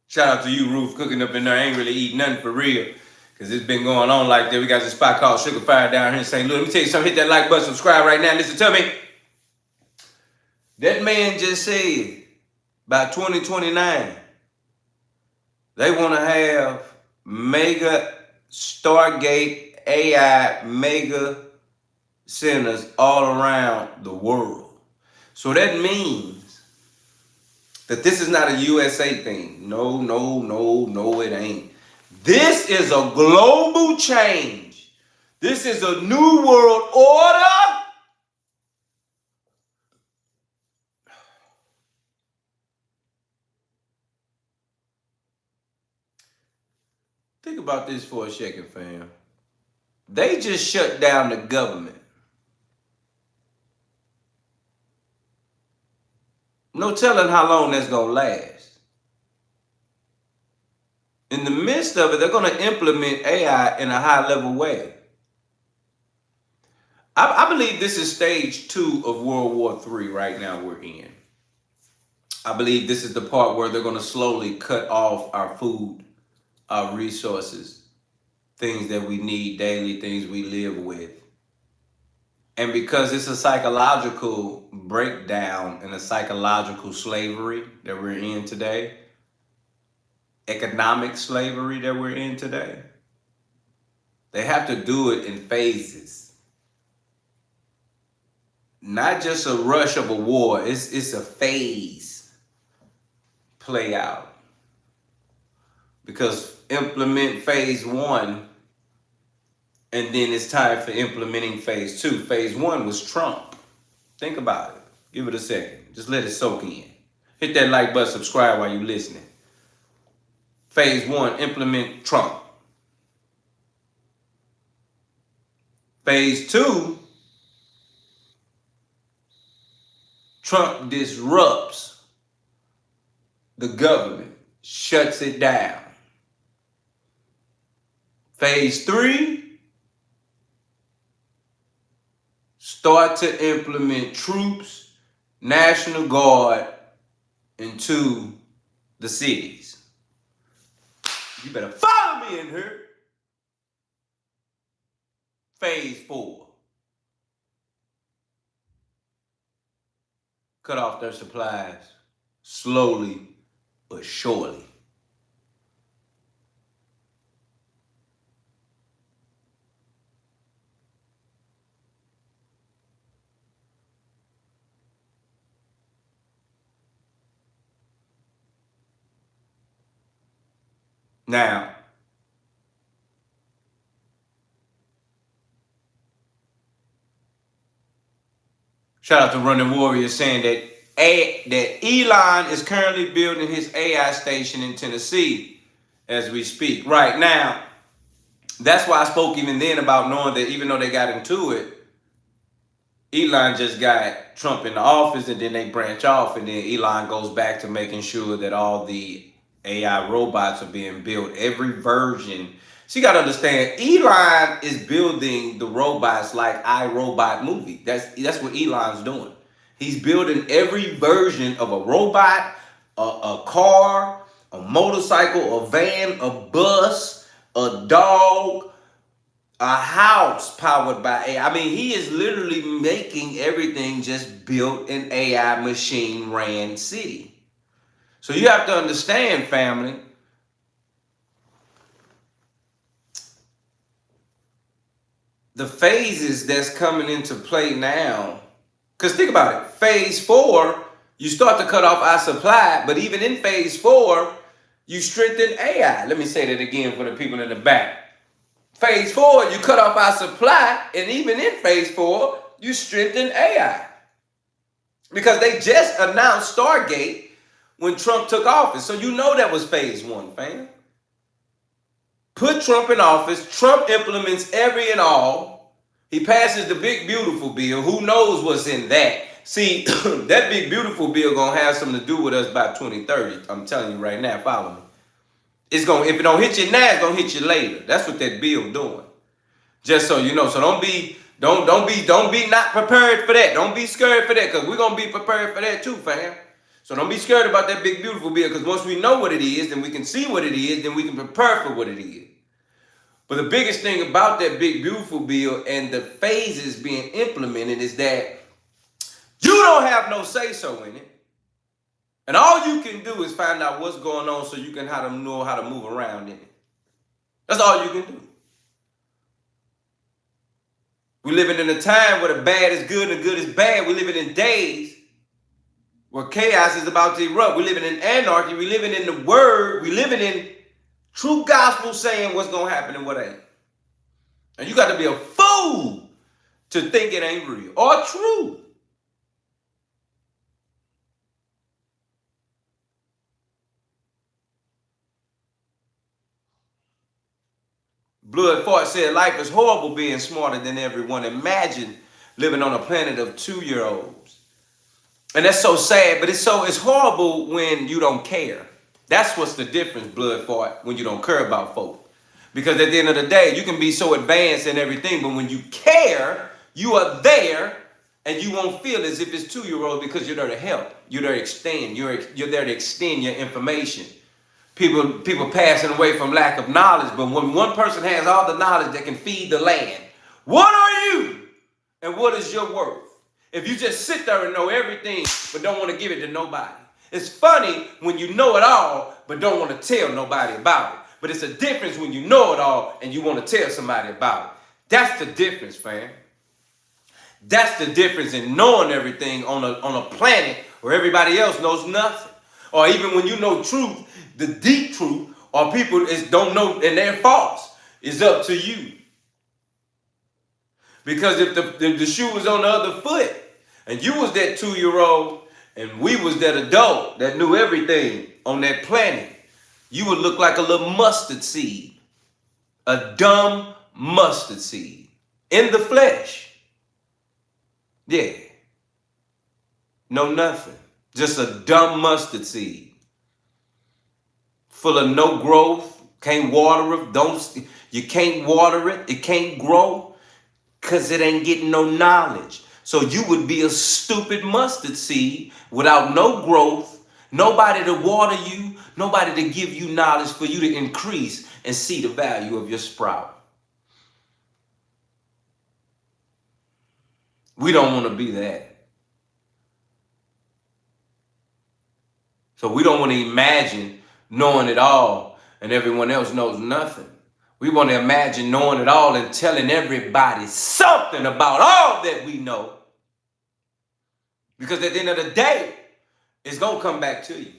Speaker 1: Shout out to you, Ruth, cooking up in there. I ain't really eating nothing for real, because it's been going on like that. We got this spot called Sugar Fire down here in St. Louis. Let me tell you something. Hit that like button, subscribe right now. Listen to me. That man just said by 2029, they want to have mega Stargate AI mega centers all around the world. So that means that this is not a USA thing. No, it ain't. This is a global change. This is a new world order. Think about this for a second, fam. They just shut down the government. No telling how long that's going to last. In the midst of it, they're going to implement AI in a high-level way. I believe this is stage 2 of World War III right now we're in. I believe this is the part where they're going to slowly cut off our food, our resources, things that we need daily, things we live with. And because it's a psychological breakdown and a psychological slavery that we're in today, economic slavery that we're in today, they have to do it in phases. Not just a rush of a war, it's a phase play out. Because implement phase 1, and then it's time for implementing phase 2. Phase 1 was Trump. Think about it. Give it a second. Just let it soak in. Hit that like button, subscribe while you're listening. Phase 1, implement Trump. Phase 2, Trump disrupts the government, shuts it down. Phase 3, start to implement troops, National Guard into the cities. You better follow me in here. Phase 4, cut off their supplies slowly but surely. Now, shout out to Running Warrior saying that Elon is currently building his AI station in Tennessee as we speak. Right now, that's why I spoke even then about knowing that even though they got into it, Elon just got Trump in the office and then they branch off and then Elon goes back to making sure that all the AI robots are being built. Every version. So you got to understand, Elon is building the robots like iRobot movie. That's what Elon's doing. He's building every version of a robot, a car, a motorcycle, a van, a bus, a dog, a house powered by AI. I mean, he is literally making everything just built in AI machine ran city. So you have to understand, family, the phases that's coming into play now. Because think about it, phase 4, you start to cut off our supply, but even in phase 4, you strengthen AI. Let me say that again for the people in the back. Phase 4, you cut off our supply, and even in phase 4, you strengthen AI. Because they just announced Stargate when Trump took office. So you know that was phase 1, fam. Put Trump in office. Trump implements every and all. He passes the big beautiful bill. Who knows what's in that? See, that big beautiful bill gonna have something to do with us by 2030. I'm telling you right now, follow me. It's gonna, if it don't hit you now, it's gonna hit you later. That's what that bill doing. Just so you know. So don't be not prepared for that. Don't be scared for that, because we're gonna be prepared for that too, fam. So don't be scared about that big beautiful bill, because once we know what it is, then we can see what it is, then we can prepare for what it is. But the biggest thing about that big beautiful bill and the phases being implemented is that you don't have no say-so in it. And all you can do is find out what's going on so you can know how to move around in it. That's all you can do. We're living in a time where the bad is good and the good is bad. We're living in days where chaos is about to erupt. We're living in anarchy. We're living in the word. We're living in true gospel saying what's going to happen and what ain't. And you got to be a fool to think it ain't real or true. Blood Fart said, life is horrible being smarter than everyone. Imagine living on a planet of 2-year-olds. And that's so sad, but it's horrible when you don't care. That's what's the difference, Blood Fart, when you don't care about folk. Because at the end of the day, you can be so advanced and everything, but when you care, you are there and you won't feel as if it's 2-year-olds because you're there to help. You're there to extend. You're there to extend your information. People passing away from lack of knowledge, but when one person has all the knowledge that can feed the land, what are you and what is your worth? If you just sit there and know everything but don't want to give it to nobody. It's funny when you know it all but don't want to tell nobody about it. But it's a difference when you know it all and you want to tell somebody about it. That's the difference, fam. That's the difference in knowing everything on a planet where everybody else knows nothing. Or even when you know truth, the deep truth, or people don't know and they're false. It's up to you. Because if the shoe was on the other foot, and you was that 2-year-old, and we was that adult that knew everything on that planet, you would look like a little mustard seed. A dumb mustard seed. In the flesh. Yeah. No nothing. Just a dumb mustard seed. Full of no growth. Can't water it. You can't water it. It can't grow. Because it ain't getting no knowledge. So you would be a stupid mustard seed without no growth, nobody to water you, nobody to give you knowledge for you to increase and see the value of your sprout. We don't want to be that. So we don't want to imagine knowing it all and everyone else knows nothing. We want to imagine knowing it all and telling everybody something about all that we know. Because at the end of the day, it's going to come back to you.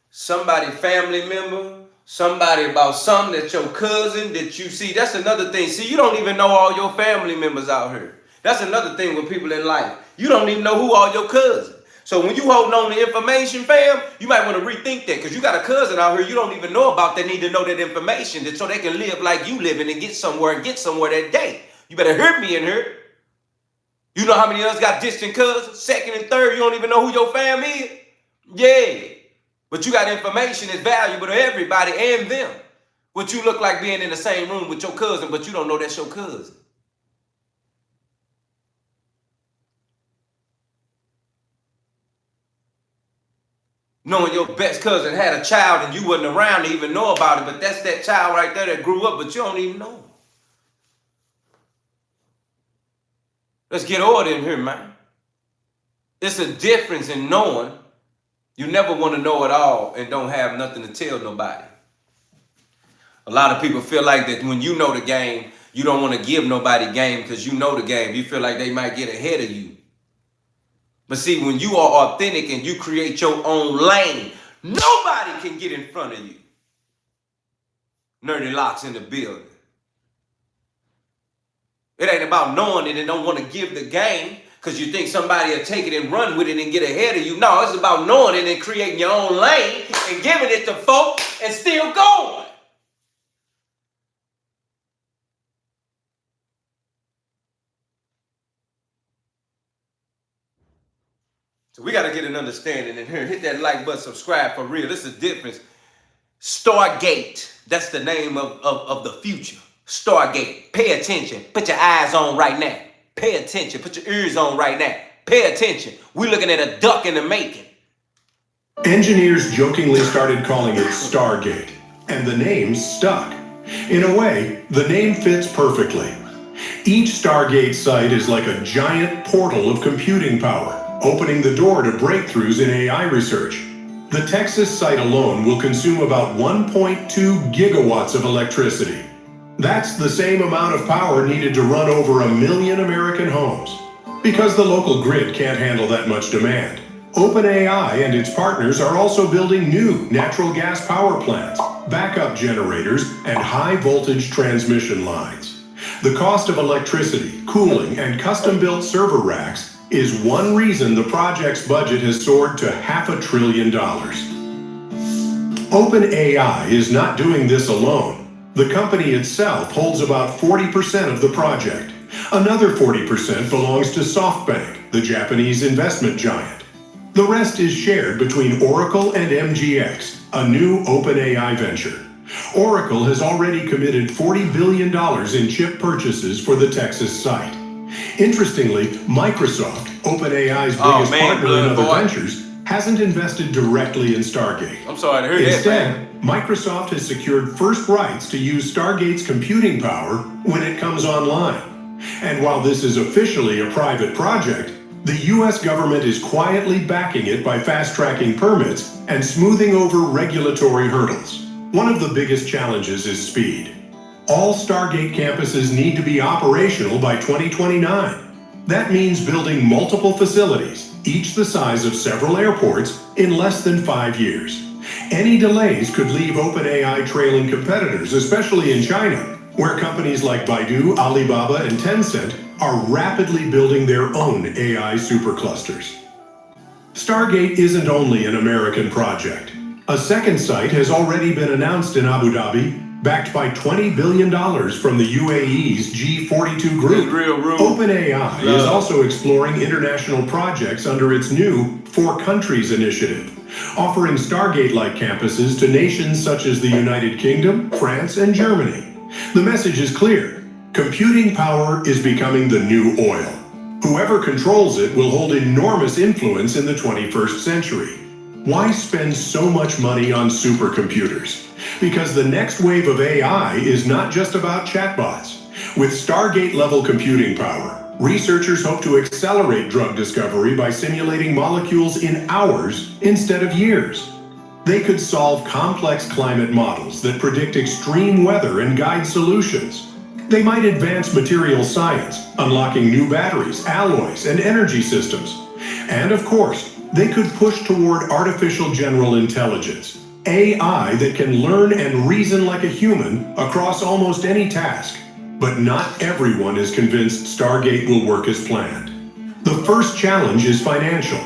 Speaker 1: Somebody, family member, somebody about something that your cousin that you see. That's another thing. See, you don't even know all your family members out here. That's another thing with people in life. You don't even know who all your cousins. So when you holding on to information, fam, you might want to rethink that, because you got a cousin out here you don't even know about that need to know that information so they can live like you living and get somewhere that day. You better hear me in here. You know how many of us got distant cousins, second and third, you don't even know who your fam is? Yeah. But you got information that's valuable to everybody and them. What you look like being in the same room with your cousin, but you don't know that's your cousin. Knowing your best cousin had a child and you wasn't around to even know about it, but that's that child right there that grew up, but you don't even know. Let's get order in here, man. It's a difference in knowing. You never want to know it all and don't have nothing to tell nobody. A lot of people feel like that when you know the game, you don't want to give nobody game because you know the game. You feel like they might get ahead of you. But see, when you are authentic and you create your own lane, nobody can get in front of you. Nerdy Locks in the building. It ain't about knowing it and don't want to give the game because you think somebody will take it and run with it and get ahead of you. No, it's about knowing it and creating your own lane and giving it to folk and still going. So we got to get an understanding in here. Hit that like button, subscribe for real. This is the difference. Stargate, that's the name of the future. Stargate, pay attention. Put your eyes on right now. Pay attention. Put your ears on right now. Pay attention. We're looking at a duck in the making.
Speaker 2: Engineers jokingly started calling it Stargate, and the name stuck. In a way, the name fits perfectly. Each Stargate site is like a giant portal of computing power, opening the door to breakthroughs in AI research. The Texas site alone will consume about 1.2 gigawatts of electricity. That's the same amount of power needed to run over 1 million American homes. Because the local grid can't handle that much demand, OpenAI and its partners are also building new natural gas power plants, backup generators, and high-voltage transmission lines. The cost of electricity, cooling, and custom-built server racks is one reason the project's budget has soared to $500 billion. OpenAI is not doing this alone. The company itself holds about 40% of the project. Another 40% belongs to SoftBank, the Japanese investment giant. The rest is shared between Oracle and MGX, a new OpenAI venture. Oracle has already committed $40 billion in chip purchases for the Texas site. Interestingly, Microsoft, OpenAI's biggest partner in other ventures, hasn't invested directly in Stargate.
Speaker 1: I'm sorry to hear that.
Speaker 2: Instead, Microsoft has secured first rights to use Stargate's computing power when it comes online. And while this is officially a private project, the US government is quietly backing it by fast-tracking permits and smoothing over regulatory hurdles. One of the biggest challenges is speed. All Stargate campuses need to be operational by 2029. That means building multiple facilities, each the size of several airports, in less than 5 years. Any delays could leave OpenAI trailing competitors, especially in China, where companies like Baidu, Alibaba, and Tencent are rapidly building their own AI superclusters. Stargate isn't only an American project. A second site has already been announced in Abu Dhabi, backed by $20 billion from the UAE's G42 group. OpenAI is also exploring international projects under its new 4 Countries initiative, offering Stargate-like campuses to nations such as the United Kingdom, France, and Germany. The message is clear. Computing power is becoming the new oil. Whoever controls it will hold enormous influence in the 21st century. Why spend so much money on supercomputers? Because the next wave of AI is not just about chatbots. With Stargate-level computing power, researchers hope to accelerate drug discovery by simulating molecules in hours instead of years. They could solve complex climate models that predict extreme weather and guide solutions. They might advance material science, unlocking new batteries, alloys, and energy systems. And of course, they could push toward artificial general intelligence, AI that can learn and reason like a human across almost any task. But not everyone is convinced Stargate will work as planned. The first challenge is financial.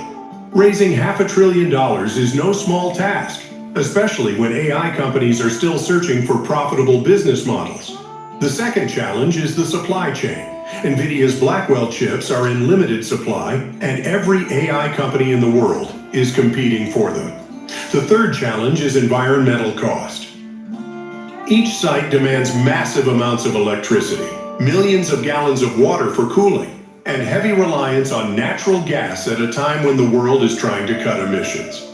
Speaker 2: Raising $500 billion is no small task, especially when AI companies are still searching for profitable business models. The second challenge is the supply chain. Nvidia's Blackwell chips are in limited supply, and every AI company in the world is competing for them. The third challenge is environmental cost. Each site demands massive amounts of electricity, millions of gallons of water for cooling, and heavy reliance on natural gas at a time when the world is trying to cut emissions.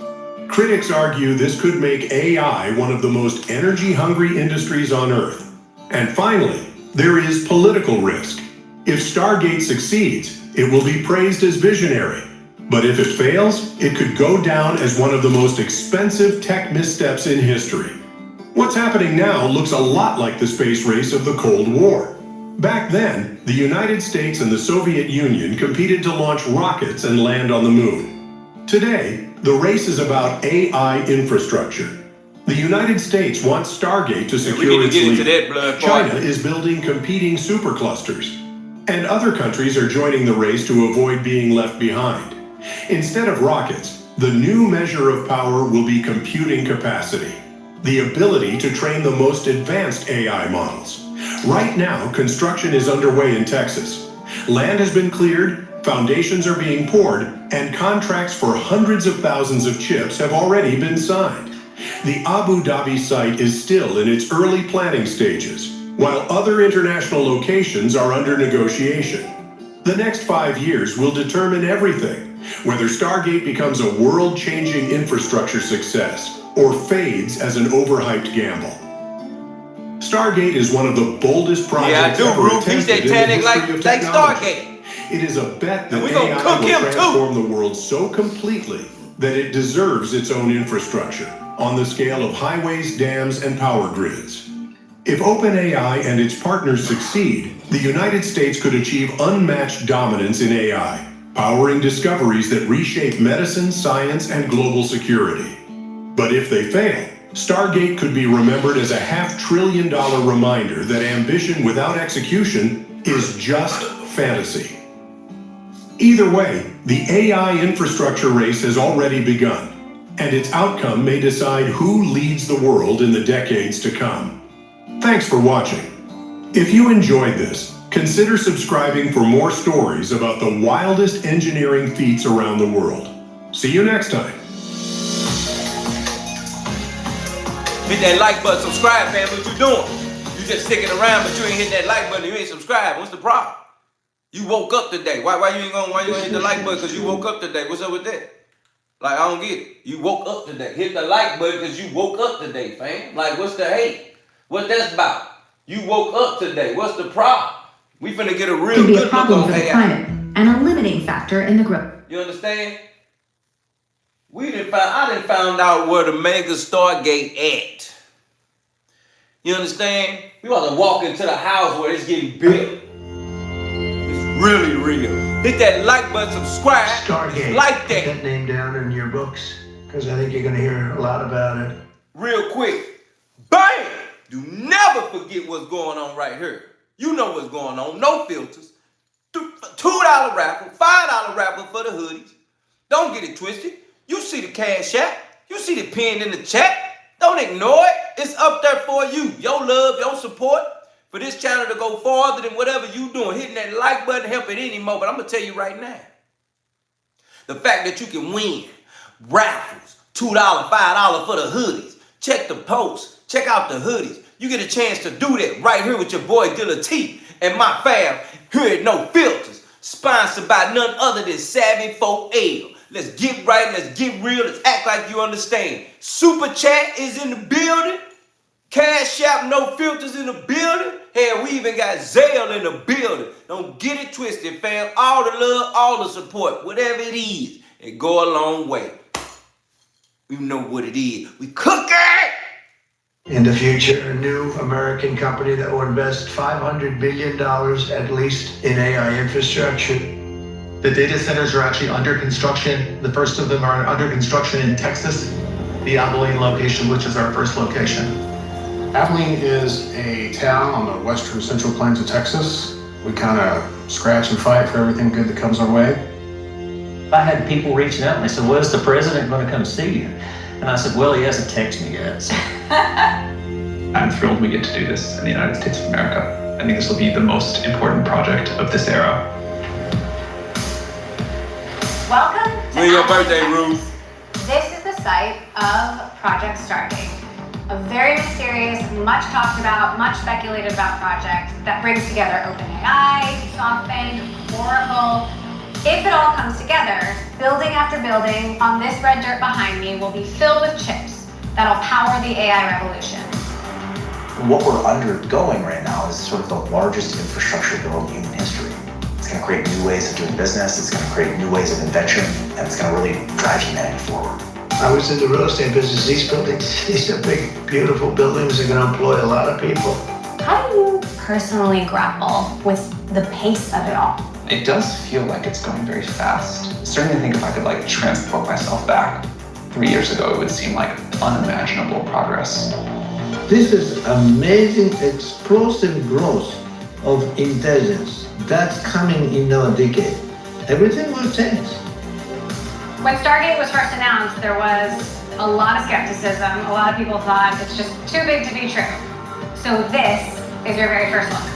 Speaker 2: Critics argue this could make AI one of the most energy-hungry industries on Earth. And finally, there is political risk. If Stargate succeeds, it will be praised as visionary. But if it fails, it could go down as one of the most expensive tech missteps in history. What's happening now looks a lot like the space race of the Cold War. Back then, the United States and the Soviet Union competed to launch rockets and land on the moon. Today, the race is about AI infrastructure. The United States wants Stargate to secure its lead. China is building competing superclusters. And other countries are joining the race to avoid being left behind. Instead of rockets, the new measure of power will be computing capacity. The ability to train the most advanced AI models. Right now, construction is underway in Texas. Land has been cleared, foundations are being poured, and contracts for hundreds of thousands of chips have already been signed. The Abu Dhabi site is still in its early planning stages, while other international locations are under negotiation. The next 5 years will determine everything, whether Stargate becomes a world-changing infrastructure success or fades as an overhyped gamble. Stargate is one of the boldest projects ever attempted in the history of technology. It is a bet that AI will transform the world so completely that it deserves its own infrastructure on the scale of highways, dams, and power grids. If OpenAI and its partners succeed, the United States could achieve unmatched dominance in AI, powering discoveries that reshape medicine, science, and global security. But if they fail, Stargate could be remembered as a $500 billion reminder that ambition without execution is just fantasy. Either way, the AI infrastructure race has already begun, and its outcome may decide who leads the world in the decades to come. Thanks for watching. If you enjoyed this, consider subscribing for more stories about the wildest engineering feats around the world. See you next time.
Speaker 1: Hit that like button, subscribe, fam. What you doing? You just sticking around, but you ain't hit that like button. You ain't subscribed. What's the problem? You woke up today. Why you ain't hit the like button? Because you woke up today. What's up with that? Like, I don't get it. You woke up today. Hit the like button because you woke up today, fam. Like, what's the hate? What that's about? You woke up today. What's the problem? We finna get a real good look on AI.
Speaker 16: Climate and a limiting factor in the growth.
Speaker 1: You understand? I done found out where the mega Stargate at. You understand? We want to walk into the house where it's getting built. It's really real. Hit that like button, subscribe.
Speaker 8: Stargate.
Speaker 1: Like that.
Speaker 8: Put that name down in your books, because I think you're going to hear a lot about it.
Speaker 1: Real quick. Bam! Do never forget what's going on right here. You know what's going on. No filters. $2 raffle, $5 raffle for the hoodies. Don't get it twisted. You see the cash app. You see the pin in the chat. Don't ignore it. It's up there for you. Your love, your support for this channel to go farther than whatever you doing. Hitting that like button help it anymore. But I'm going to tell you right now. The fact that you can win raffles, $2, $5 for the hoodies. Check the post. Check out the hoodies. You get a chance to do that right here with your boy Dealatofficial and my fam here at No Filters. Sponsored by none other than Savvy 4L. Let's get right, let's get real, let's act like you understand. Super Chat is in the building. Cash App, No Filters in the building. Hell, we even got ZELLE in the building. Don't get it twisted, fam. All the love, all the support, whatever it is, it go a long way. We know what it is. We cook it!
Speaker 8: In the future, a new American company that will invest $500 billion at least in AI infrastructure.
Speaker 17: The data centers are actually under construction. The first of them are under construction in Texas. the Abilene location, which is our first location. Abilene is a town on the western central plains of Texas. We kind of scratch and fight for everything good that comes our way.
Speaker 18: I had people reaching out and they said, "Well, is the president going to come see you?" And I said, "Well, he hasn't texted me yet." So.
Speaker 19: I'm thrilled we get to do this in the United States of America. I think this will be the most important project of this era.
Speaker 20: Welcome to
Speaker 1: When your birthday, Ruth?
Speaker 20: This is the site of Project Stargate, a very mysterious, much talked about, much speculated about project that brings together OpenAI, SoftBank, Oracle. If it all comes together, building after building on this red dirt behind me will be filled with chips that'll power the AI revolution.
Speaker 21: What we're undergoing right now is sort of the largest infrastructure bill in human history. It's going to create new ways of doing business, it's going to create new ways of invention, and it's going to really drive humanity forward.
Speaker 8: I was in the real estate business. These buildings, these are big, beautiful buildings. They're going to employ a lot of people.
Speaker 20: How do you personally grapple with the pace of it all?
Speaker 19: It does feel like it's going very fast. I'm starting to think if I could like transport myself back 3 years ago, it would seem like unimaginable progress.
Speaker 8: This is amazing, explosive growth of intelligence. That's coming in our decade. Everything will change.
Speaker 20: When Stargate was first announced, there was a lot of skepticism. A lot of people thought it's just too big to be true. So this is your very first look.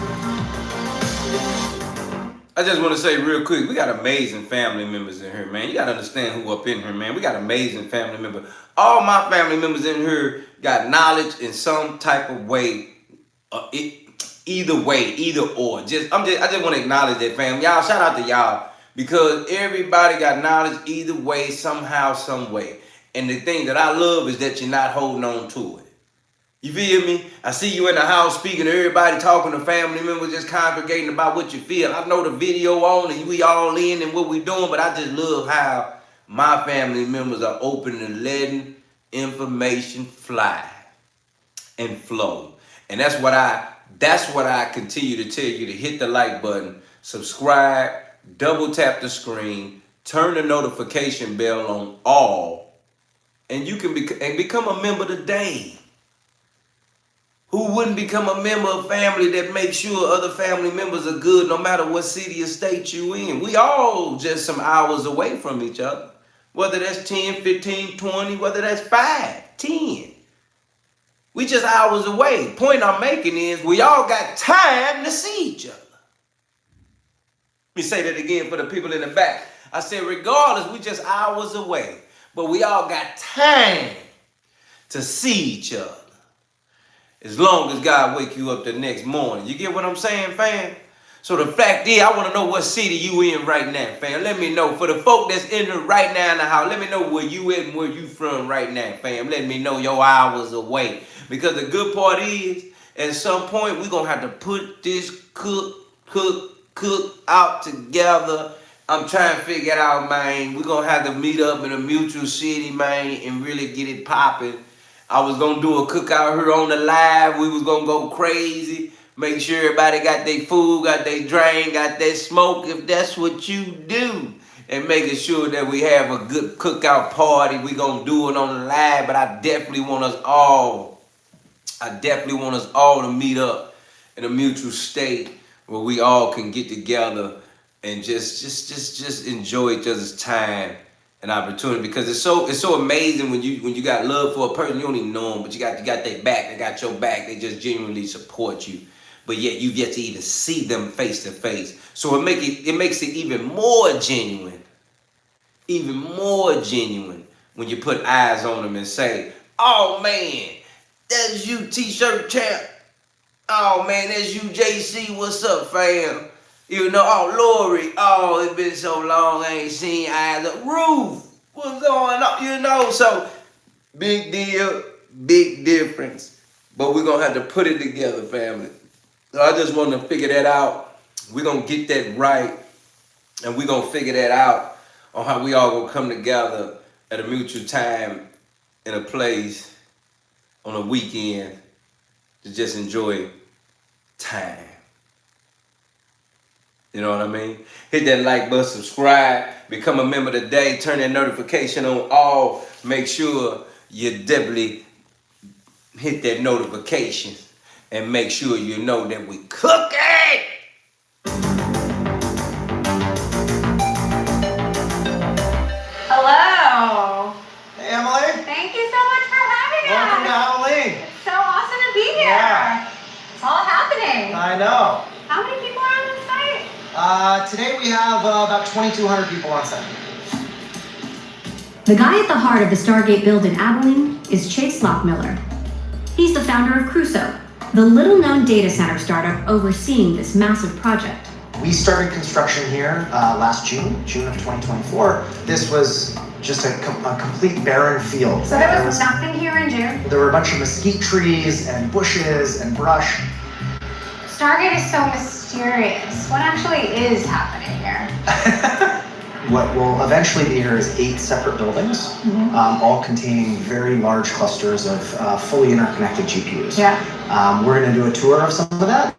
Speaker 1: I just want to say real quick, we got amazing family members in here, man. You got to understand who up in here, man. We got amazing family members. All my family members in here got knowledge in some type of way. Either way, either or. I just want to acknowledge that, fam. Y'all, shout out to y'all. Because everybody got knowledge either way, somehow, some way. And the thing that I love is that you're not holding on to it. You feel me? I see you in the house speaking to everybody, talking to family members, just congregating about what you feel. I know the video on and we all in and what we doing, but I just love how my family members are open to letting information fly and flow. And that's what I continue to tell you, to hit the like button, subscribe, double tap the screen, turn the notification bell on all, and you can become a member today. Who wouldn't become a member of family that makes sure other family members are good no matter what city or state you in? We all just some hours away from each other. Whether that's 10, 15, 20, whether that's 5, 10. We just hours away. Point I'm making is we all got time to see each other. Let me say that again for the people in the back. I said regardless, we just hours away. But we all got time to see each other. As long as God wake you up the next morning. You get what I'm saying, fam? So the fact is, I want to know what city you in right now, fam. Let me know. For the folk that's in there right now in the house, let me know where you at and where you from right now, fam. Let me know your hours away. Because the good part is, at some point, we're going to have to put this cook out together. I'm trying to figure it out, man. We're going to have to meet up in a mutual city, man, and really get it popping. I was going to do a cookout here on the live. We was going to go crazy. Make sure everybody got their food, got their drink, got their smoke, if that's what you do. And making sure that we have a good cookout party. We going to do it on the live, but I definitely want us all to meet up in a mutual state where we all can get together and just enjoy each other's time and opportunity, because it's so amazing when you got love for a person. You don't even know them, but you got their back. They got your back. They just genuinely support you, but yet you've yet to even see them face to face. So it makes it even more genuine when you put eyes on them and say, "Oh man, that's you, T-shirt champ. Oh man, that's you, JC. What's up, fam? You know, oh Lori, oh it's been so long, I ain't seen eyes up. Ruth, what's going on? You know, so big deal, big difference. But we're gonna have to put it together, family. So I just want to figure that out. We're gonna get that right, and we're gonna figure that out on how we all gonna come together at a mutual time in a place on a weekend to just enjoy time. You know what I mean? Hit that like button, subscribe, become a member today, turn that notification on all. Make sure you definitely hit that notification and make sure you know that we cooking.
Speaker 20: Hello.
Speaker 5: Hey, Emily.
Speaker 20: Thank you so much for having us.
Speaker 5: Welcome to Halloween.
Speaker 20: It's so awesome to be here.
Speaker 5: Yeah.
Speaker 20: It's all happening.
Speaker 5: I know.
Speaker 20: How many people are on the site?
Speaker 5: Today we have about 2,200 people on site.
Speaker 16: The guy at the heart of the Stargate build in Abilene is Chase Lockmiller. He's the founder of Crusoe, the little-known data center startup overseeing this massive project.
Speaker 21: We started construction here last June of 2024. This was just a complete barren field.
Speaker 20: So there was nothing here in June?
Speaker 21: There were a bunch of mesquite trees and bushes and brush.
Speaker 20: Stargate is so mysterious. What actually is happening here?
Speaker 21: What will eventually be here is 8 separate buildings, all containing very large clusters of fully interconnected GPUs.
Speaker 20: Yeah.
Speaker 21: We're going to do a tour of some of that.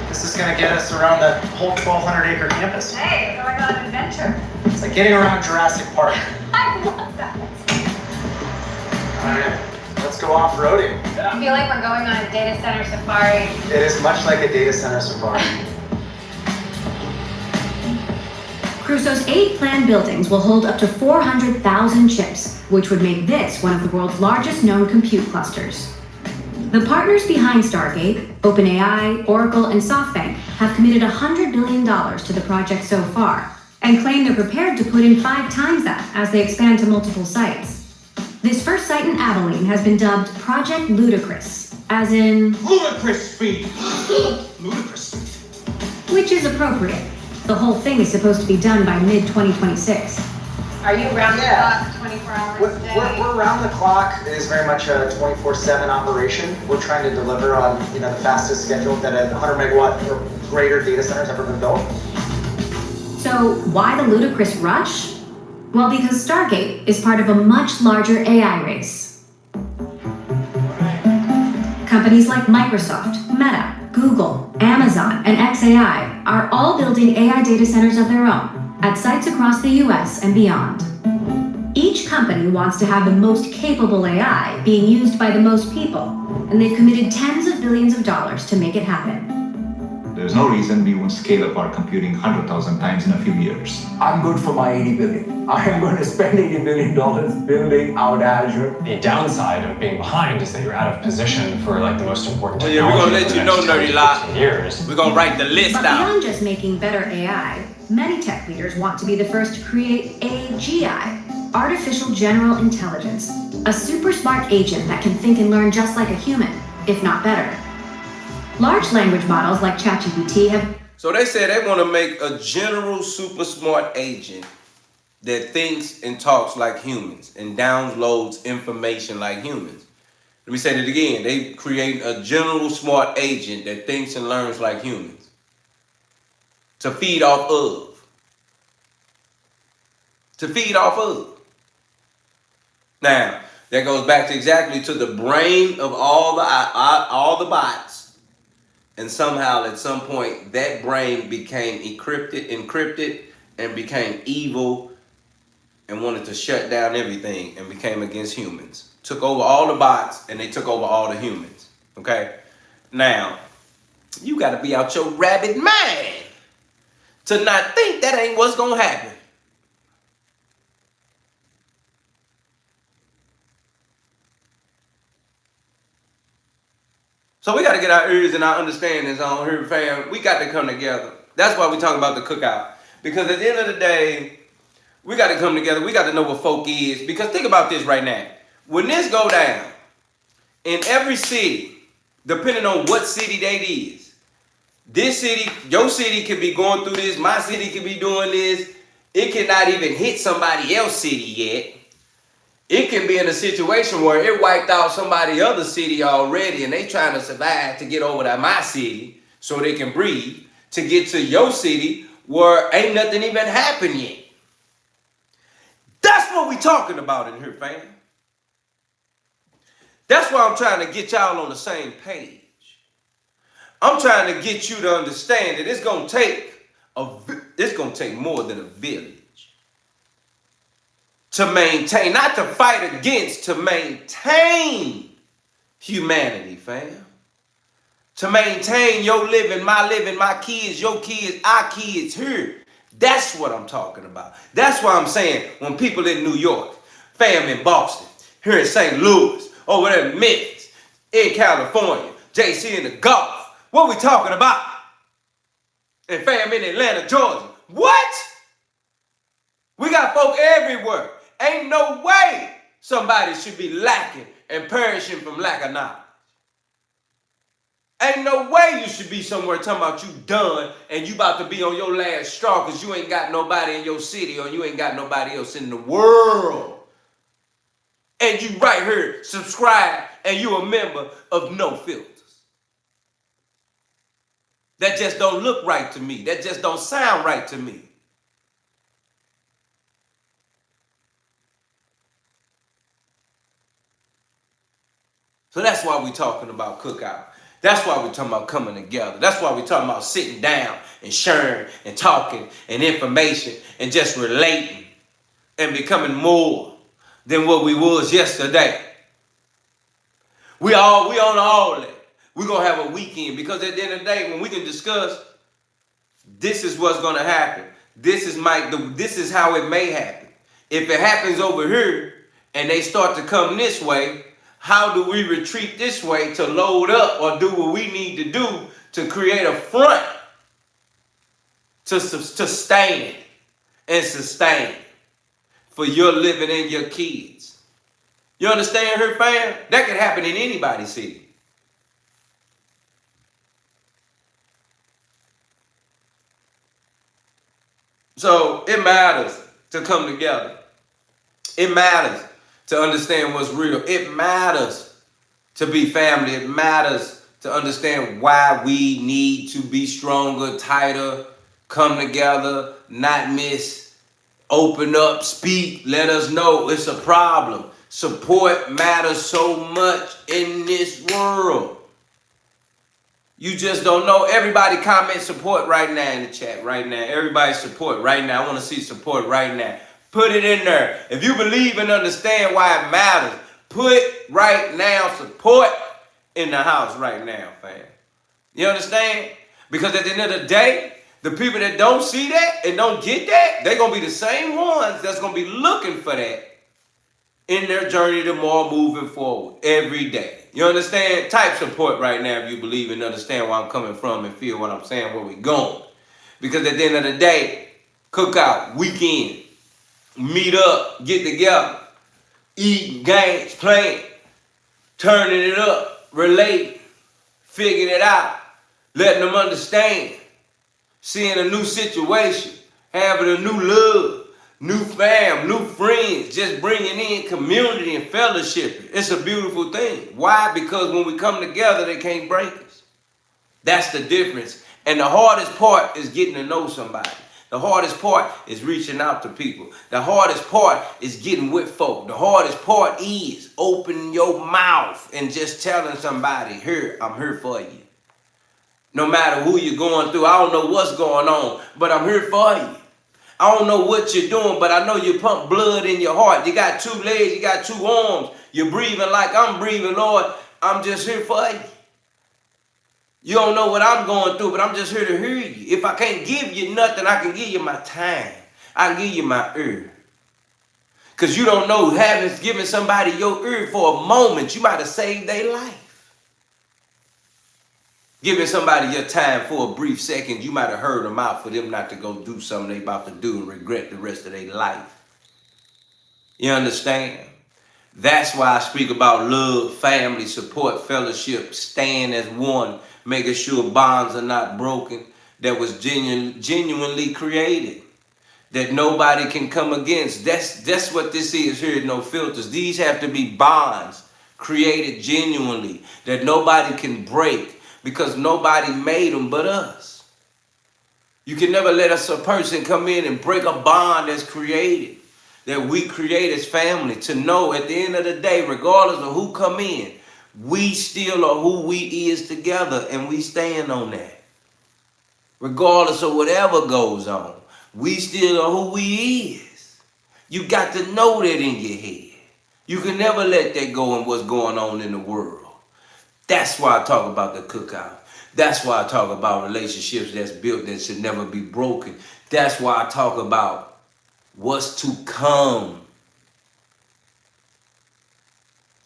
Speaker 21: This is going to get us around the whole 1,200-acre campus.
Speaker 20: Hey, we're going on an adventure.
Speaker 21: It's like getting around Jurassic Park.
Speaker 20: I love that.
Speaker 21: All right, let's go off-roading.
Speaker 20: I feel like we're going on a data center safari.
Speaker 21: It is much like a data center safari.
Speaker 16: Crusoe's 8 planned buildings will hold up to 400,000 chips, which would make this one of the world's largest known compute clusters. The partners behind Stargate, OpenAI, Oracle, and SoftBank, have committed $100 billion to the project so far, and claim they're prepared to put in 5 times that as they expand to multiple sites. This first site in Abilene has been dubbed Project Ludicrous, as in
Speaker 6: ludicrous speed. Ludicrous speed.
Speaker 16: Which is appropriate. The whole thing is supposed to be done by mid-2026.
Speaker 20: Are you round the clock, 24 hours a day?
Speaker 21: We're round the clock. It is very much a 24/7 operation. We're trying to deliver on the fastest schedule that a 100 megawatt or greater data center has ever been built.
Speaker 16: So why the ludicrous rush? Well, because Stargate is part of a much larger AI race. Companies like Microsoft, Meta, Google, Amazon, and xAI are all building AI data centers of their own at sites across the US and beyond. Each company wants to have the most capable AI being used by the most people, and they've committed tens of billions of dollars to make it happen.
Speaker 22: There's no reason we won't scale up our computing 100,000 times in a few years.
Speaker 23: I'm good for my 80 billion. I am going to spend $80 billion building out Azure.
Speaker 24: The downside of being behind is that you're out of position for like the most important technology.
Speaker 1: We're gonna let you know, Nerdy Lot.
Speaker 24: Years.
Speaker 1: We're gonna write the list
Speaker 16: But
Speaker 1: out.
Speaker 16: beyond just making better AI, many tech leaders want to be the first to create AGI, Artificial General Intelligence, a super smart agent that can think and learn just like a human, if not better. Large language models like ChatGPT have...
Speaker 1: So they said they want to make a general super smart agent that thinks and talks like humans and downloads information like humans. Let me say that again. They create a general smart agent that thinks and learns like humans to feed off of. To feed off of. Now, that goes back to exactly to the brain of all the bots. And somehow at some point that brain became encrypted and became evil and wanted to shut down everything and became against humans. Took over all the bots and they took over all the humans. Okay? Now, you gotta be out your rabbit mind to not think that ain't what's gonna happen. So we got to get our ears and our understandings on here, fam. We got to come together. That's why we talk about the cookout. Because at the end of the day, we got to come together. We got to know what folk is. Because think about this right now. When this go down, in every city, depending on what city that is, this city, your city could be going through this. My city could be doing this. It cannot even hit somebody else's city yet. It can be in a situation where it wiped out somebody other city already and they trying to survive to get over to my city so they can breathe, to get to your city where ain't nothing even happened yet. That's what we talking about in here, fam. That's why I'm trying to get y'all on the same page. I'm trying to get you to understand that it's gonna take more than a village to maintain, not to fight against, to maintain humanity, fam. To maintain your living, my kids, your kids, our kids here. That's what I'm talking about. That's why I'm saying when people in New York, fam in Boston, here in St. Louis, over there in Memphis, in California, JC in the Gulf, what we talking about? And fam in Atlanta, Georgia, what? We got folk everywhere. Ain't no way somebody should be lacking and perishing from lack of knowledge. Ain't no way you should be somewhere talking about you done and you about to be on your last straw because you ain't got nobody in your city or you ain't got nobody else in the world. And you right here, subscribe, and you a member of No Filters. That just don't look right to me. That just don't sound right to me. So that's why we talking about cookout. That's why we're talking about coming together. That's why we're talking about sitting down and sharing and talking and information and just relating and becoming more than what we was yesterday. We on all that. We're going to have a weekend because at the end of the day, when we can discuss, this is what's going to happen. This is how it may happen. If it happens over here and they start to come this way, how do we retreat this way to load up or do what we need to do to create a front to stand and sustain for your living and your kids? You understand her, fam? That could happen in anybody's city. So it matters to come together. It matters to understand what's real. It matters to be family. It matters to understand why we need to be stronger, tighter, come together, not miss, open up, speak, let us know it's a problem. Support matters so much in this world. You just don't know. Everybody comment support right now in the chat right now. Everybody support right now. I want to see support right now. Put it in there. If you believe and understand why it matters, put right now support in the house right now, fam. You understand? Because at the end of the day, the people that don't see that and don't get that, they're going to be the same ones that's going to be looking for that in their journey to more moving forward every day. You understand? Type support right now if you believe and understand where I'm coming from and feel what I'm saying, where we're going. Because at the end of the day, cookout, weekend, meet up, get together, eating, games, playing, turning it up, relating, figuring it out, letting them understand, seeing a new situation, having a new love, new fam, new friends, just bringing in community and fellowship. It's a beautiful thing. Why? Because when we come together, they can't break us. That's the difference. And the hardest part is getting to know somebody. The hardest part is reaching out to people. The hardest part is getting with folk. The hardest part is opening your mouth and just telling somebody, here, I'm here for you. No matter who you're going through, I don't know what's going on, but I'm here for you. I don't know what you're doing, but I know you pump blood in your heart. You got 2 legs, you got 2 arms. You're breathing like I'm breathing, Lord. I'm just here for you. You don't know what I'm going through, but I'm just here to hear you. If I can't give you nothing, I can give you my time. I can give you my ear. Because you don't know, giving somebody your ear for a moment, you might have saved their life. Giving somebody your time for a brief second, you might have heard them out for them not to go do something they about to do and regret the rest of their life. You understand? That's why I speak about love, family, support, fellowship, stand as one, making sure bonds are not broken, that was genuinely created, that nobody can come against. That's what this is here at No Filters. These have to be bonds created genuinely, that nobody can break, because nobody made them but us. You can never let a person come in and break a bond that's created, that we create as family, to know at the end of the day, regardless of who come in, we still are who we is together, and we stand on that. Regardless of whatever goes on, we still are who we is. You got to know that in your head. You can never let that go in what's going on in the world. That's why I talk about the cookout. That's why I talk about relationships that's built that should never be broken. That's why I talk about what's to come.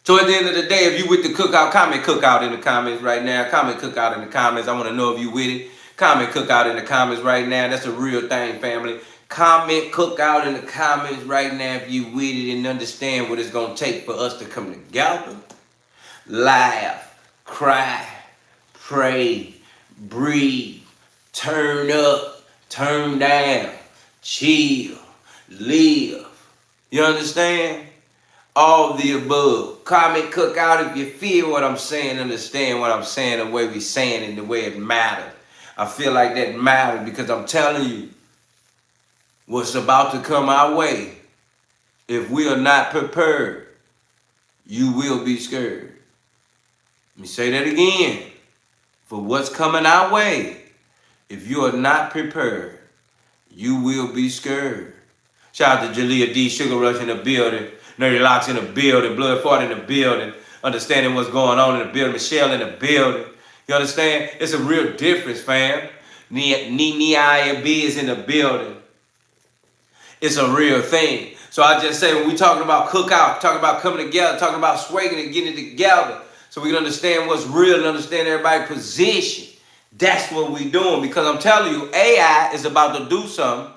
Speaker 1: So at the end of the day, if you with the cookout, comment cookout in the comments right now. Comment cookout in the comments. I want to know if you with it. Comment cookout in the comments right now. That's a real thing, family. Comment cookout in the comments right now if you with it and understand what it's going to take for us to come together. Laugh, cry, pray, breathe, turn up, turn down, chill, live. You understand? All the above. Comment cookout if you feel what I'm saying, understand what I'm saying, the way we saying it, the way it matters. I feel like that matters because I'm telling you what's about to come our way. If we are not prepared, you will be scared. Let me say that again. For what's coming our way, if you are not prepared, you will be scared. Shout out to Jalea D, Sugar Rush in the building, Nerdy Locks in the building, Blood Fart in the building, understanding what's going on in the building, Michelle in the building. You understand? It's a real difference, fam. Nia B is in the building. It's a real thing. So I just say when we talking about cookout, talking about coming together, talking about swagging and getting it together, so we can understand what's real and understand everybody's position. That's what we doing, because I'm telling you, AI is about to do something.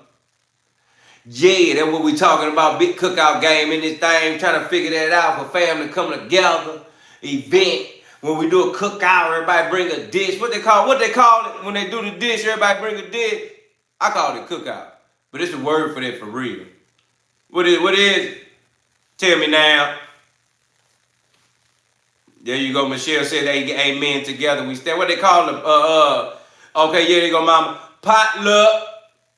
Speaker 1: Yeah, that's what we talking about, big cookout game in this thing, trying to figure that out for family coming together, event. When we do a cookout, everybody bring a dish. What they call it when they do the dish, everybody bring a dish? I call it cookout, but it's a word for that for real. What is it? Tell me now. There you go. Michelle said amen together. We stand. What they call them? Okay, yeah, there you go, mama. Potluck.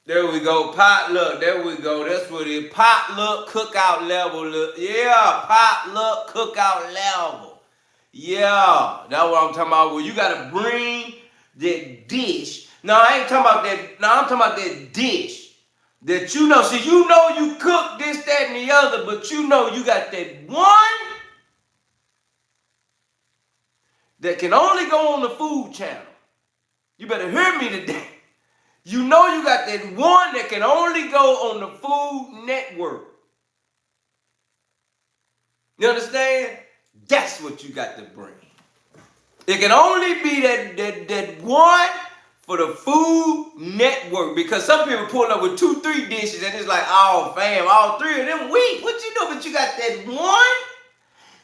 Speaker 1: There we go. Potluck. There we go. That's what it is. Potluck cookout level. Yeah, potluck cookout level. Yeah, that's what I'm talking about. Well, you gotta bring that dish. No, I ain't talking about that. No, I'm talking about that dish that you know. See, you know you cook this, that, and the other, but you know you got that one that can only go on the food channel. You better hear me today. You know you got that one that can only go on the Food Network. You understand? That's what you got to bring. It can only be that one for the Food Network, because some people pull up with 2-3 dishes and it's like, oh fam, all 3 of them weak. What you know? But you got that one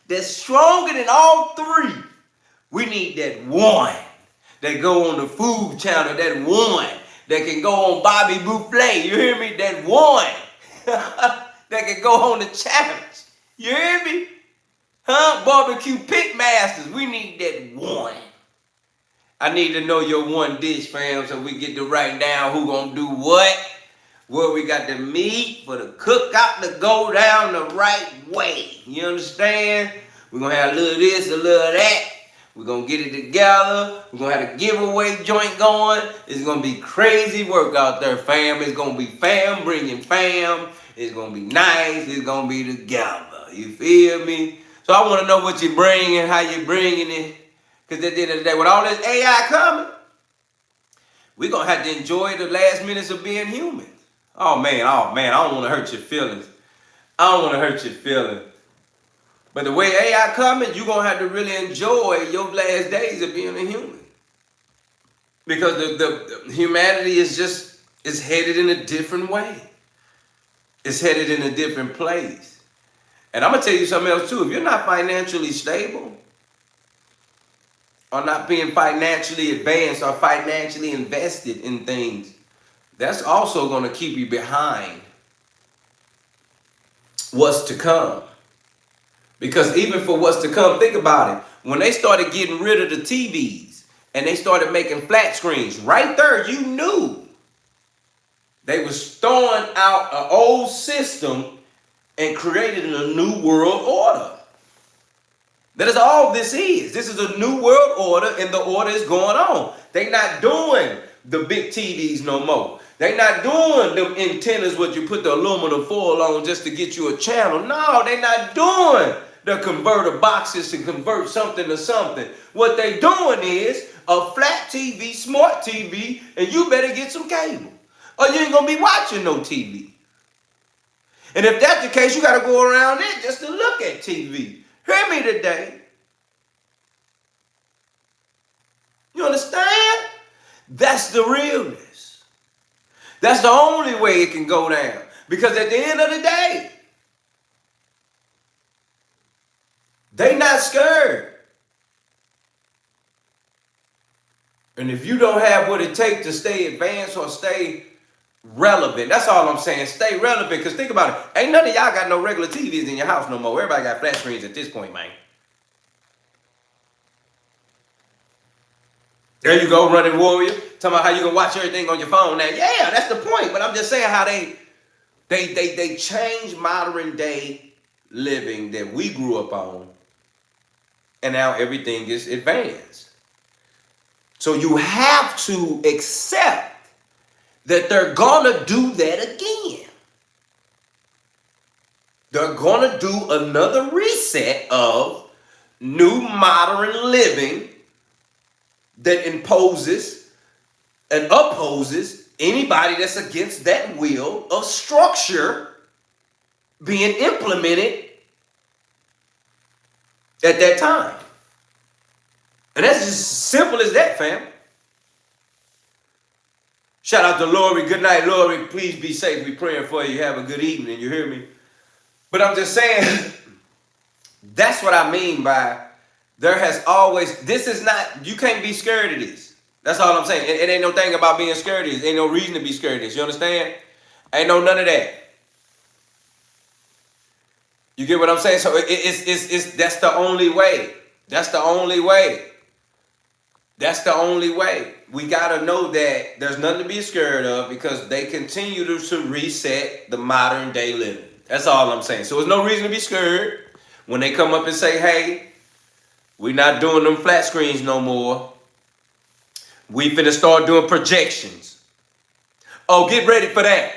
Speaker 1: that's stronger than all 3. We need that one that go on the food channel, that one that can go on Bobby Buffet. You hear me? That one that can go on the challenge. You hear me? Huh? Barbecue Pit Masters. We need that one. I need to know your one dish, fam, so we get to write down who gonna do what, where we got the meat for the cookout to go down the right way. You understand? We're gonna have a little this, a little that. We're going to get it together. We're going to have a giveaway joint going. It's going to be crazy work out there, fam. It's going to be fam bringing fam. It's going to be nice. It's going to be together. You feel me? So I want to know what you're bringing, how you're bringing it. Because at the end of the day, with all this AI coming, we're going to have to enjoy the last minutes of being human. Oh, man, I don't want to hurt your feelings. I don't want to hurt your feelings. But the way AI coming, you're going to have to really enjoy your last days of being a human. Because the humanity is headed in a different way. It's headed in a different place. And I'm going to tell you something else too. If you're not financially stable, or not being financially advanced or financially invested in things, that's also going to keep you behind what's to come. Because even for what's to come, think about it. When they started getting rid of the TVs and they started making flat screens, right there, you knew they was throwing out an old system and creating a new world order. That is all this is. This is a new world order, and the order is going on. They're not doing the big TVs no more. They not doing them antennas what you put the aluminum foil on just to get you a channel. No, they not doing the converter boxes to convert something to something. What they doing is a flat TV, smart TV, and you better get some cable, or you ain't gonna be watching no TV. And if that's the case, you gotta go around it just to look at TV. Hear me today. You understand? That's the realness. That's the only way it can go down. Because at the end of the day, they not scared. And if you don't have what it takes to stay advanced or stay relevant, that's all I'm saying. Stay relevant. Because think about it. Ain't none of y'all got no regular TVs in your house no more. Everybody got flat screens at this point, man. There you go, running warrior. Talking about how you gonna watch everything on your phone now. Yeah, that's the point. But I'm just saying how they change modern day living that we grew up on. And now everything is advanced. So you have to accept that they're gonna do that again. They're gonna do another reset of new modern living that imposes and opposes anybody that's against that will of structure being implemented at that time. And that's just simple as that, fam. Shout out to Lori. Good night, Lori. Please be safe. We praying for you. Have a good evening. You hear me? But I'm just saying, that's what I mean by there has always, this is not, you can't be scared of this. That's all I'm saying. It ain't no thing about being scared of this. Ain't no reason to be scared of this. You understand? Ain't no none of that. You get what I'm saying? So it's that's the only way. That's the only way. That's the only way. We got to know that there's nothing to be scared of because they continue to reset the modern day living. That's all I'm saying. So there's no reason to be scared when they come up and say, hey, we're not doing them flat screens no more. We finna start doing projections. Oh, get ready for that.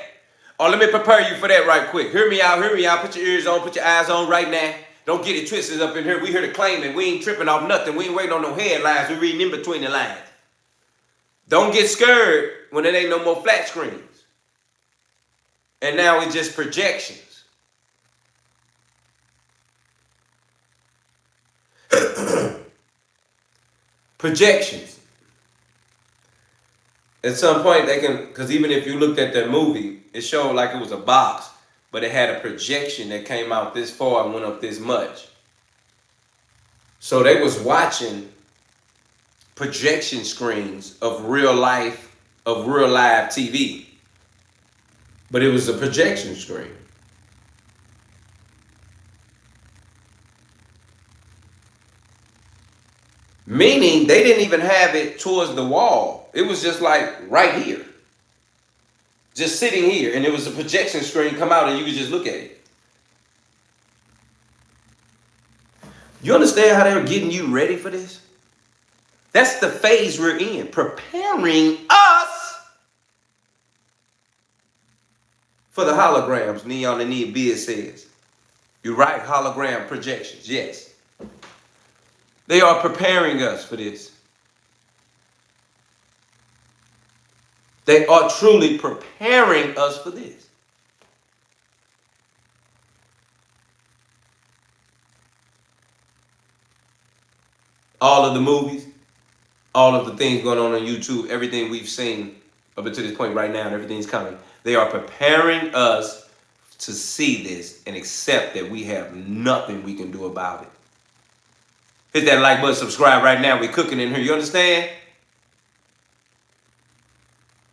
Speaker 1: Oh, let me prepare you for that right quick. Hear me out, hear me out. Put your ears on, put your eyes on right now. Don't get it twisted up in here. We here to claim it. We ain't tripping off nothing. We ain't waiting on no headlines. We reading in between the lines. Don't get scared when it ain't no more flat screens. And now it's just projections. Projections. At some point they can, because even if you looked at that movie, it showed like it was a box, but it had a projection that came out this far and went up this much. So they was watching projection screens of real life, of real live TV. But it was a projection screen. Meaning they didn't even have it towards the wall. It was just like right here. Just sitting here. And it was a projection screen come out and you could just look at it. You understand how they were getting you ready for this? That's the phase we're in. Preparing us for the holograms. Neon and Nia Beard says. You're right, hologram projections. Yes. They are preparing us for this. They are truly preparing us for this. All of the movies, all of the things going on YouTube, everything we've seen up until this point right now, and everything's coming. They are preparing us to see this and accept that we have nothing we can do about it. Hit that like button, subscribe right now. We're cooking in here. You understand?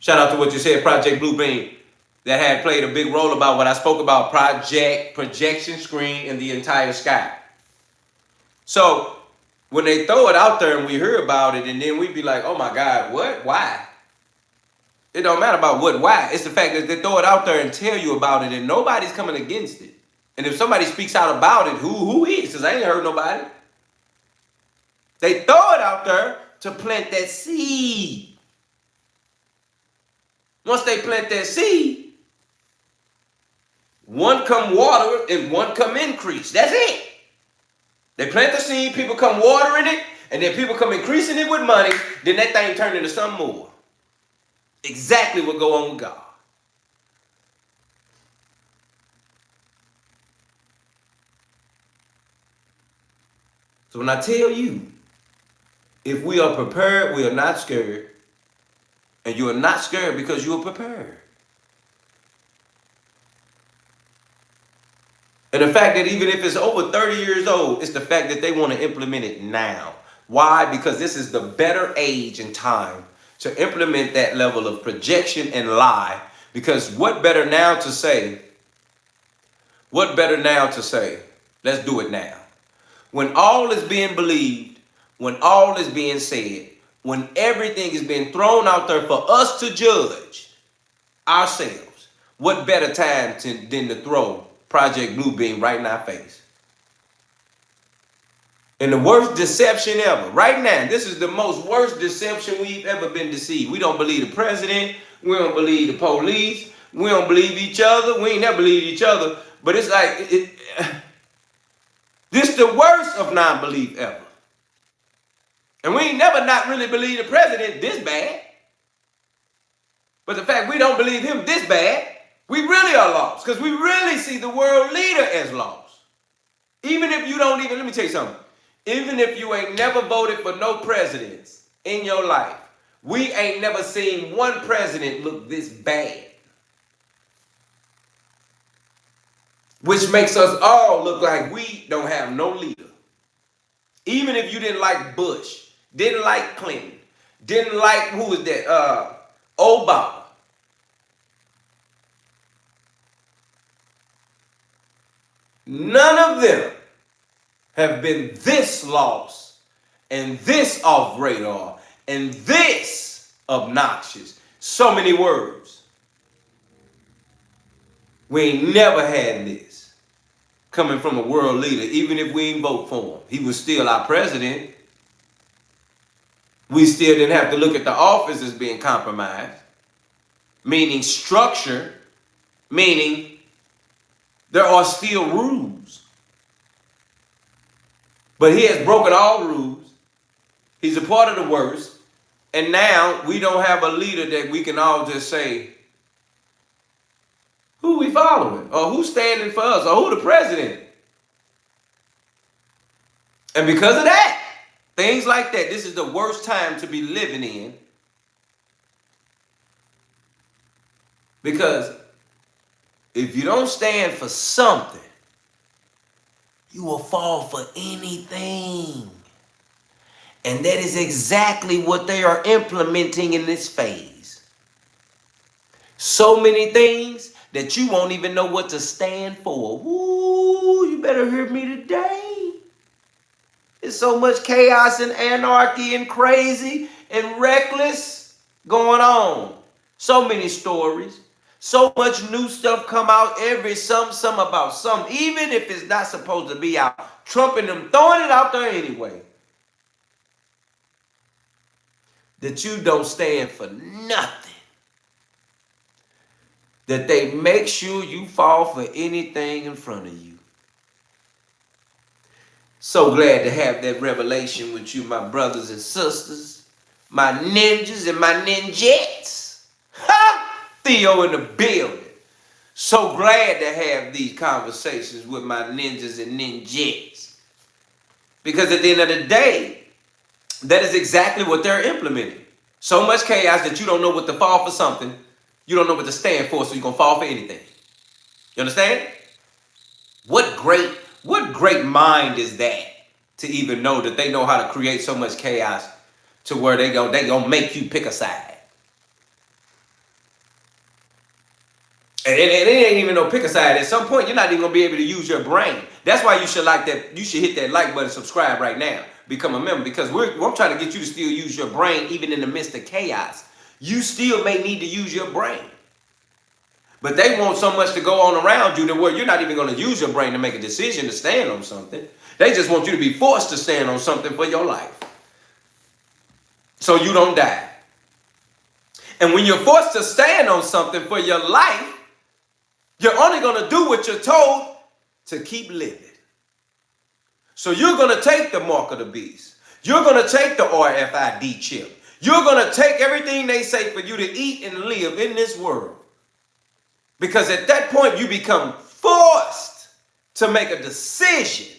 Speaker 1: Shout out to what you said, Project Blue Beam. That had played a big role about what I spoke about, projection screen in the entire sky. So when they throw it out there and we hear about it, and then we be like, oh my God, what? Why? It don't matter about what, why. It's the fact that they throw it out there and tell you about it and nobody's coming against it. And if somebody speaks out about it, who is? Because I ain't heard nobody. They throw it out there to plant that seed. Once they plant that seed, one come water and one come increase. That's it. They plant the seed, people come watering it, and then people come increasing it with money, then that thing turn into something more. Exactly what go on with God. So when I tell you, if we are prepared, we are not scared. And you are not scared because you are prepared. And the fact that even if it's over 30 years old, it's the fact that they want to implement it now. Why? Because this is the better age and time to implement that level of projection and lie. Because what better now to say? What better now to say? Let's do it now. When all is being believed, when all is being said, when everything is being thrown out there for us to judge ourselves, what better time than to throw Project Bluebeam right in our face? And the worst deception ever. Right now, this is the most worst deception we've ever been deceived. We don't believe the president. We don't believe the police. We don't believe each other. We ain't never believed each other. But it's like, this is the worst of non-belief ever. And we ain't never not really believed the president this bad. But the fact we don't believe him this bad, we really are lost. Because we really see the world leader as lost. Even if you don't even, let me tell you something. Even if you ain't never voted for no presidents in your life, we ain't never seen one president look this bad. Which makes us all look like we don't have no leader. Even if you didn't like Bush, didn't like Clinton, didn't like, who was that, Obama. None of them have been this lost and this off radar and this obnoxious. So many words. We ain't never had this coming from a world leader. Even if we ain't vote for him, he was still our president. We still didn't have to look at the office as being compromised, meaning structure, meaning there are still rules. But he has broken all rules. He's a part of the worst. And now we don't have a leader that we can all just say, who we following? Or who's standing for us? Or who the president? And because of that, things like that, this is the worst time to be living in. Because if you don't stand for something, you will fall for anything. And that is exactly what they are implementing in this phase. So many things that you won't even know what to stand for. Ooh, you better hear me today. There's so much chaos and anarchy and crazy and reckless going on. So many stories. So much new stuff come out every some about some. Even if it's not supposed to be out. Trump and them throwing it out there anyway. That you don't stand for nothing. That they make sure you fall for anything in front of you. So glad to have that revelation with you, my brothers and sisters, my ninjas and my ninjettes. Ha! Theo in the building. So glad to have these conversations with my ninjas and ninjettes. Because at the end of the day, that is exactly what they're implementing. So much chaos that you don't know what to fall for something. You don't know what to stand for, so you're going to fall for anything. You understand? What great mind is that to even know that they know how to create so much chaos to where they gonna make you pick a side. And it ain't even no pick a side. At some point, you're not even gonna be able to use your brain. That's why you should like that. You should hit that like button, subscribe right now, become a member, because I'm trying to get you to still use your brain even in the midst of chaos. You still may need to use your brain. But they want so much to go on around you to where you're not even going to use your brain to make a decision to stand on something. They just want you to be forced to stand on something for your life. So you don't die. And when you're forced to stand on something for your life, you're only going to do what you're told to keep living. So you're going to take the mark of the beast. You're going to take the RFID chip. You're going to take everything they say for you to eat and live in this world. Because at that point, you become forced to make a decision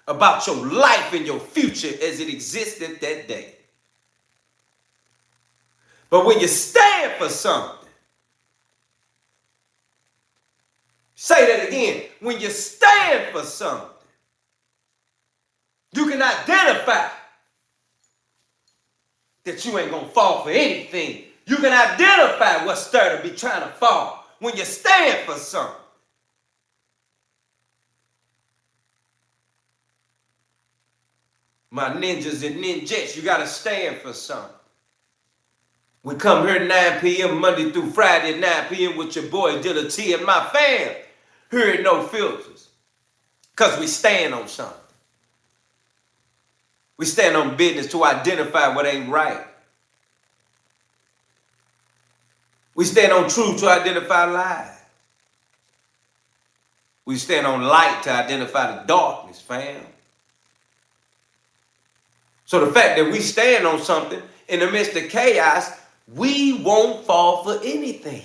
Speaker 1: about your life and your future as it existed that day. But when you stand for something, say that again, when you stand for something, you can identify that you ain't gonna fall for anything. You can identify what's there to be trying to fall when you stand for something. My ninjas and ninjettes, you gotta stand for something. We come here 9 p.m. Monday through Friday at 9 p.m. with your boy Dilla T and my fam here at No Filters. Because we stand on something. We stand on business to identify what ain't right. We stand on truth to identify lies. We stand on light to identify the darkness, fam. So the fact that we stand on something in the midst of chaos, we won't fall for anything.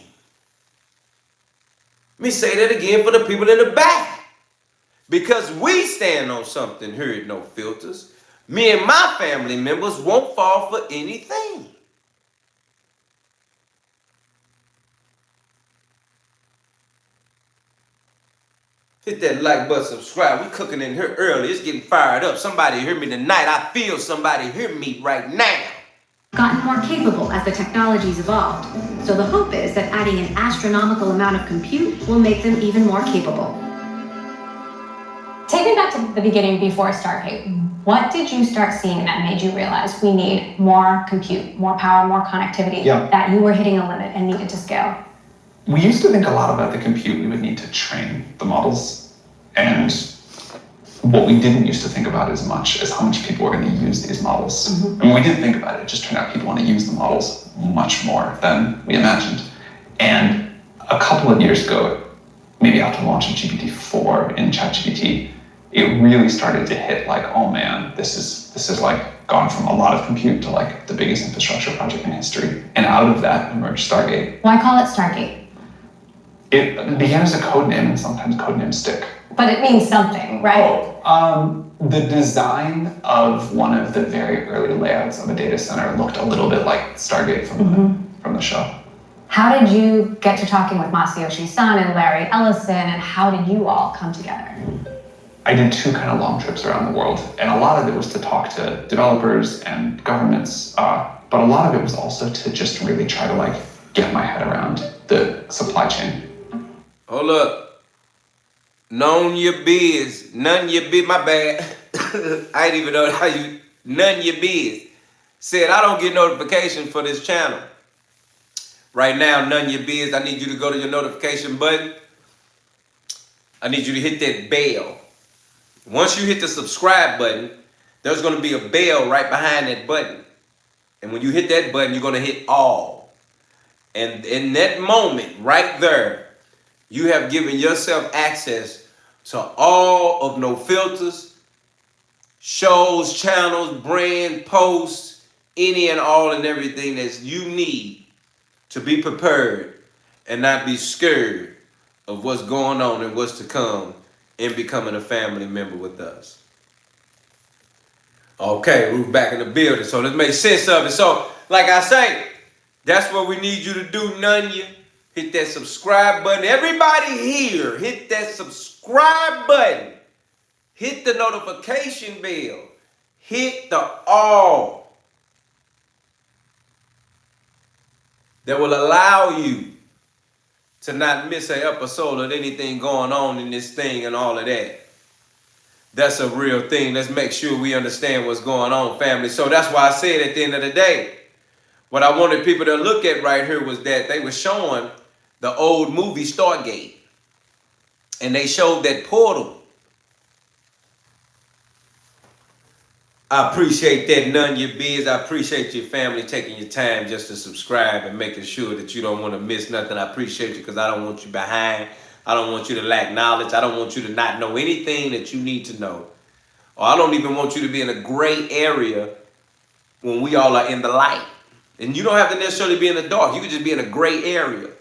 Speaker 1: Let me say that again for the people in the back. Because we stand on something here at No Filters, me and my family members won't fall for anything. Hit that like button, subscribe. We cooking in here early. It's getting fired up. Somebody hear me tonight. I feel somebody hear me right now.
Speaker 16: Gotten more capable as the technologies evolved. So the hope is that adding an astronomical amount of compute will make them even more capable.
Speaker 20: Take me back to the beginning before Stargate. What did you start seeing that made you realize we need more compute, more power, more connectivity, that you were hitting a limit and needed to scale?
Speaker 19: We used to think a lot about the compute we would need to train the models, and what we didn't used to think about as much as how much people were going to use these models. And when we didn't think about it, it just turned out people want to use the models much more than we imagined. And a couple of years ago, maybe after launching GPT-4 in ChatGPT, it really started to hit like, oh man, this is like gone from a lot of compute to like the biggest infrastructure project in history. And out of that emerged Stargate.
Speaker 20: Why call it Stargate?
Speaker 19: It began as a code name, and sometimes code names stick.
Speaker 20: But it means something, right?
Speaker 19: The design of one of the very early layouts of a data center looked a little bit like Stargate from the show.
Speaker 20: How did you get to talking with Masayoshi Son and Larry Ellison, and how did you all come together?
Speaker 19: I did 2 kind of long trips around the world, and a lot of it was to talk to developers and governments, but a lot of it was also to just really try to like get my head around the supply chain.
Speaker 1: Hold up. None your biz. None your biz. My bad. I didn't even know how you. None your biz. Said I don't get notification for this channel. Right now, none your biz. I need you to go to your notification button. I need you to hit that bell. Once you hit the subscribe button, there's going to be a bell right behind that button. And when you hit that button, you're going to hit all. And in that moment, right there, you have given yourself access to all of No Filters, shows, channels, brand, posts, any and all and everything that you need to be prepared and not be scared of what's going on and what's to come in becoming a family member with us. Okay, we're back in the building, so let's make sense of it. So, like I say, that's what we need you to do, none of you. Hit that subscribe button. Everybody here, hit that subscribe button. Hit the notification bell. Hit the all. That will allow you to not miss an episode of anything going on in this thing and all of that. That's a real thing. Let's make sure we understand what's going on, family. So that's why I said at the end of the day, what I wanted people to look at right here was that they were showing the old movie Stargate. And they showed that portal. I appreciate that. None of your biz. I appreciate your family taking your time just to subscribe and making sure that you don't want to miss nothing. I appreciate you because I don't want you behind. I don't want you to lack knowledge. I don't want you to not know anything that you need to know. Or I don't even want you to be in a gray area when we all are in the light. And you don't have to necessarily be in the dark. You could just be in a gray area.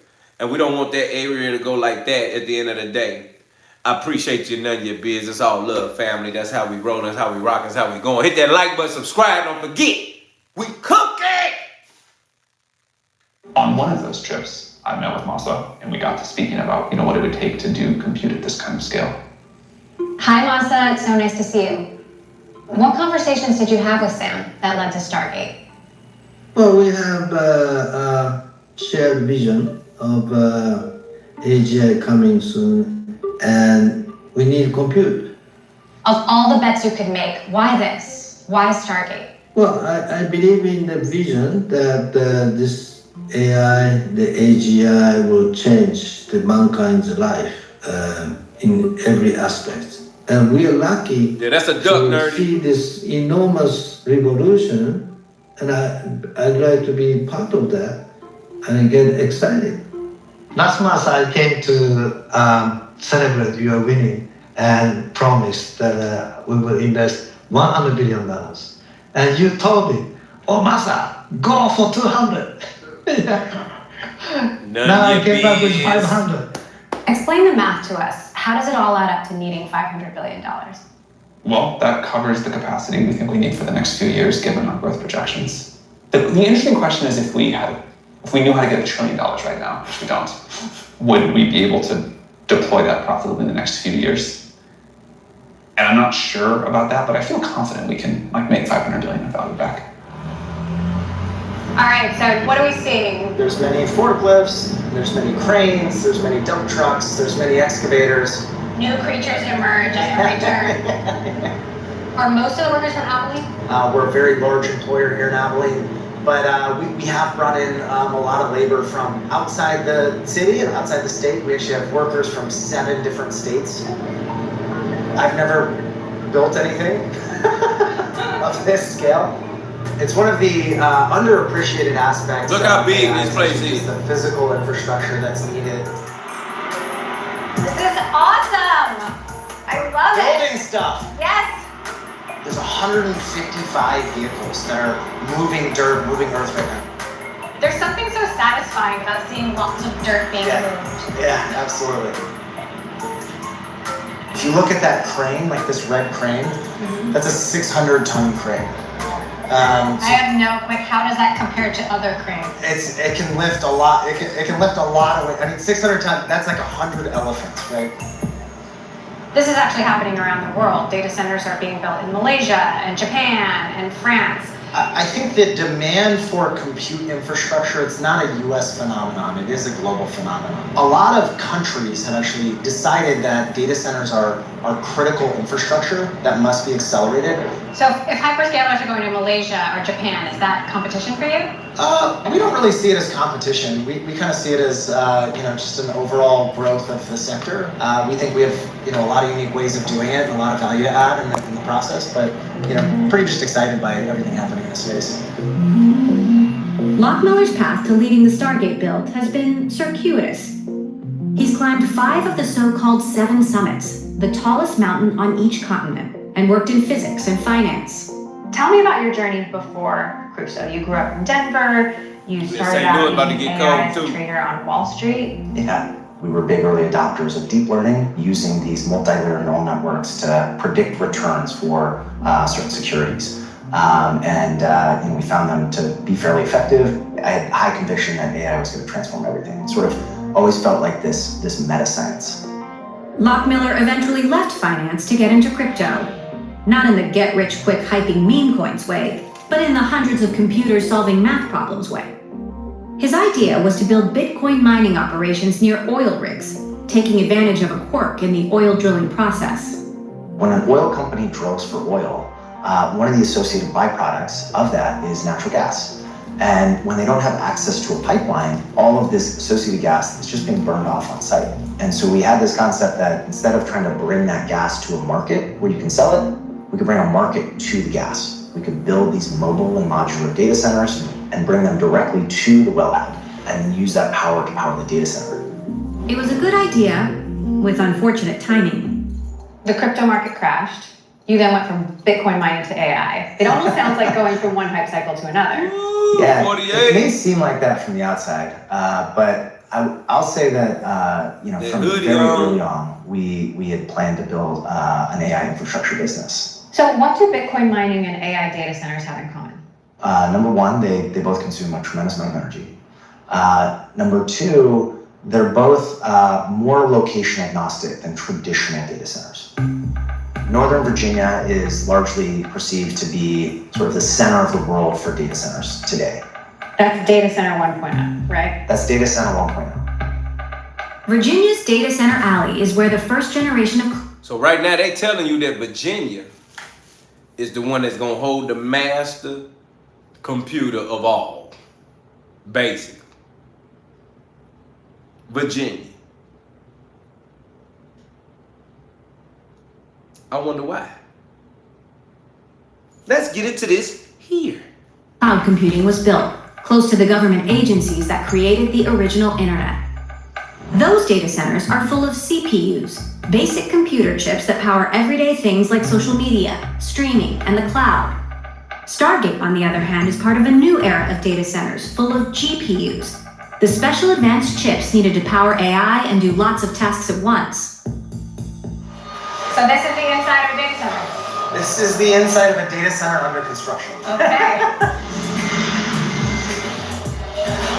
Speaker 1: And we don't want that area to go like that at the end of the day. I appreciate you, none of your biz. It's all love, family. That's how we roll. That's how we rock. That's how we going. Hit that like button, subscribe. Don't forget, we cooking.
Speaker 19: On one of those trips, I met with Masa, and we got to speaking about, what it would take to do compute at this kind of scale.
Speaker 20: Hi, Masa. It's so nice to see you. What conversations did you have with Sam that led to Stargate?
Speaker 8: Well, we have a shared vision of AGI coming soon, and we need compute.
Speaker 20: Of all the bets you could make, why this? Why Stargate?
Speaker 8: Well, I believe in the vision that this AI, the AGI, will change the mankind's life in every aspect. And we are lucky
Speaker 1: that's a duck,
Speaker 8: to see this enormous revolution, and I'd like to be part of that and get excited. Last month I came to celebrate your winning and promised that we will invest $100 billion. And you told me, oh Masa, go for 200. Now I came back with 500.
Speaker 20: Explain the math to us. How does it all add up to needing $500 billion?
Speaker 19: Well, that covers the capacity we think we need for the next few years, given our growth projections. The interesting question is if we knew how to get $1 trillion right now, which we don't, would we be able to deploy that profitably in the next few years? And I'm not sure about that, but I feel confident we can make $500 billion in value back.
Speaker 20: All right, so what are we seeing?
Speaker 5: There's many forklifts, there's many cranes, there's many dump trucks, there's many excavators.
Speaker 20: New creatures emerge at every turn. Are most of the workers from Abilene?
Speaker 5: We're a very large employer here in Abilene, but we have brought in a lot of labor from outside the city and outside the state. We actually have workers from 7 different states. I've never built anything of this scale. It's one of the underappreciated aspects.
Speaker 1: Look how big this place is.
Speaker 5: The physical infrastructure that's needed.
Speaker 20: This is awesome! I love it!
Speaker 5: Building stuff.
Speaker 20: Yes!
Speaker 5: There's 155 vehicles that are moving dirt, moving earth right now.
Speaker 20: There's something so satisfying about seeing lots of dirt being moved.
Speaker 5: Yeah, absolutely. If you look at that crane, like this red crane, that's a 600-ton crane.
Speaker 20: I have no, how does that compare to other cranes?
Speaker 5: It can lift a lot. It can lift a lot of weight. I mean, 600 tons. That's like 100 elephants, right?
Speaker 20: This is actually happening around the world. Data centers are being built in Malaysia and Japan and France.
Speaker 5: I think the demand for compute infrastructure, it's not a US phenomenon, it is a global phenomenon. A lot of countries have actually decided that data centers are critical infrastructure that must be accelerated.
Speaker 20: So if hyperscalers are going to Malaysia or Japan, is that competition for you?
Speaker 5: We don't really see it as competition. We kind of see it as just an overall growth of the sector. We think we have a lot of unique ways of doing it and a lot of value to add in the process, but pretty just excited by everything happening in the space.
Speaker 16: Lockmiller's path to leading the Stargate build has been circuitous. He's climbed 5 of the so-called 7 summits, the tallest mountain on each continent, and worked in physics and finance.
Speaker 20: Tell me about your journey before Crusoe. You grew up in Denver. You started out in AI as a trader on Wall Street.
Speaker 21: Yeah, we were big early adopters of deep learning, using these multi-layer neural networks to predict returns for certain securities. And we found them to be fairly effective. I had high conviction that AI was going to transform everything. It sort of always felt like this meta science.
Speaker 16: Lockmiller eventually left finance to get into crypto. Not in the get-rich-quick hyping meme coins way, but in the hundreds of computers solving math problems way. His idea was to build Bitcoin mining operations near oil rigs, taking advantage of a quirk in the oil drilling process.
Speaker 21: When an oil company drills for oil, one of the associated byproducts of that is natural gas. And when they don't have access to a pipeline, all of this associated gas is just being burned off on site. And so we had this concept that instead of trying to bring that gas to a market where you can sell it, we could bring a market to the gas. We could build these mobile and modular data centers and bring them directly to the wellhead and use that power to power the data center.
Speaker 16: It was a good idea, with unfortunate timing.
Speaker 20: The crypto market crashed. You then went from Bitcoin mining to AI. It almost sounds like going from one hype cycle to another.
Speaker 21: Yeah,
Speaker 1: 48.
Speaker 21: it may seem like that from the outside, but I'll say that from very early on, we had planned to build an AI infrastructure business.
Speaker 20: So what do Bitcoin mining and AI data centers have in common?
Speaker 21: Number one, they both consume a tremendous amount of energy. Number two, they're both more location agnostic than traditional data centers. Northern Virginia is largely perceived to be sort of the center of the world for data centers today.
Speaker 20: That's data center 1.0, right?
Speaker 21: That's data center 1.0.
Speaker 16: Virginia's Data Center Alley is where the first generation of...
Speaker 1: So right now they telling you that Virginia is the one that's gonna hold the master computer of all, basically. Virginia. I wonder why. Let's get into this here.
Speaker 16: Cloud computing was built, close to the government agencies that created the original internet. Those data centers are full of CPUs, basic computer chips that power everyday things like social media, streaming, and the cloud. Stargate, on the other hand, is part of a new era of data centers full of GPUs, the special advanced chips needed to power AI and do lots of tasks at once.
Speaker 20: So this is the inside of a data center?
Speaker 5: This is the inside of a data center under construction.
Speaker 20: Okay.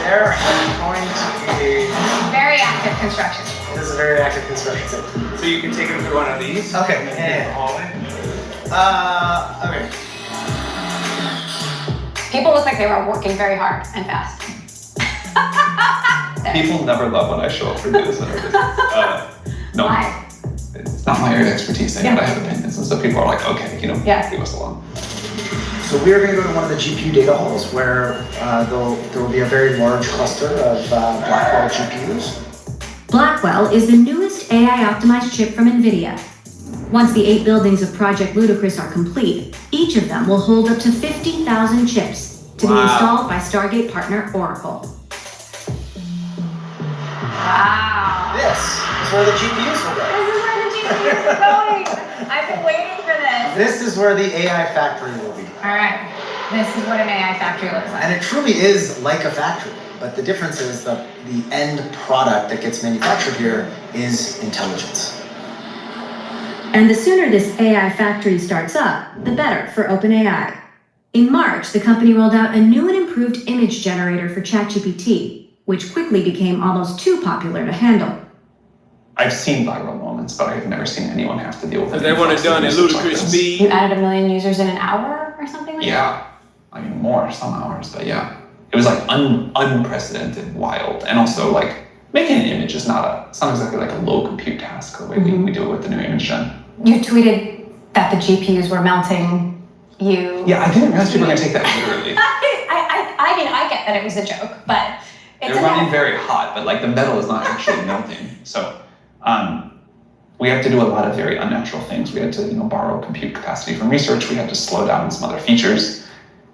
Speaker 5: They're going to be...
Speaker 20: Very active construction.
Speaker 5: This is a very active construction site.
Speaker 3: So you can take them through one of these?
Speaker 5: Okay, okay.
Speaker 20: People look like they were working very hard and fast.
Speaker 19: People never love when I show up for data center business. No.
Speaker 20: Why?
Speaker 19: It's not my area of expertise. I gotta have opinions. And so people are like, okay, leave us alone.
Speaker 5: So we are going to go to one of the GPU data halls where there will be a very large cluster of Blackwell GPUs.
Speaker 16: Blackwell is the newest AI-optimized chip from Nvidia. Once the 8 buildings of Project Ludicrous are complete, each of them will hold up to 50,000 chips to be installed by Stargate partner Oracle.
Speaker 20: Wow.
Speaker 5: This is where the GPUs will go.
Speaker 20: This is where the GPUs are going. I've been waiting for this.
Speaker 5: This is where the AI factory will be.
Speaker 20: All right. This is what an AI factory looks like.
Speaker 5: And it truly is like a factory, but the difference is that the end product that gets manufactured here is intelligence.
Speaker 16: And the sooner this AI factory starts up, the better for OpenAI. In March, the company rolled out a new and improved image generator for ChatGPT, which quickly became almost too popular to handle.
Speaker 19: I've seen viral moments, but I've never seen anyone have to deal with it.
Speaker 1: They want it done at ludicrous speed.
Speaker 20: You added 1 million users in an hour or something like that?
Speaker 19: Yeah, I mean more, some hours, but yeah. It was like unprecedented, wild, and also like making an image is not exactly like a low compute task the way we do it with the new image gen.
Speaker 20: You tweeted that the GPUs were melting you.
Speaker 19: Yeah, I didn't realize people were gonna take that literally.
Speaker 20: I mean, I get that it was a joke, but it's
Speaker 19: They're running very hot, but like the metal is not actually melting. So we have to do a lot of very unnatural things. We had to, borrow compute capacity from research. We had to slow down some other features.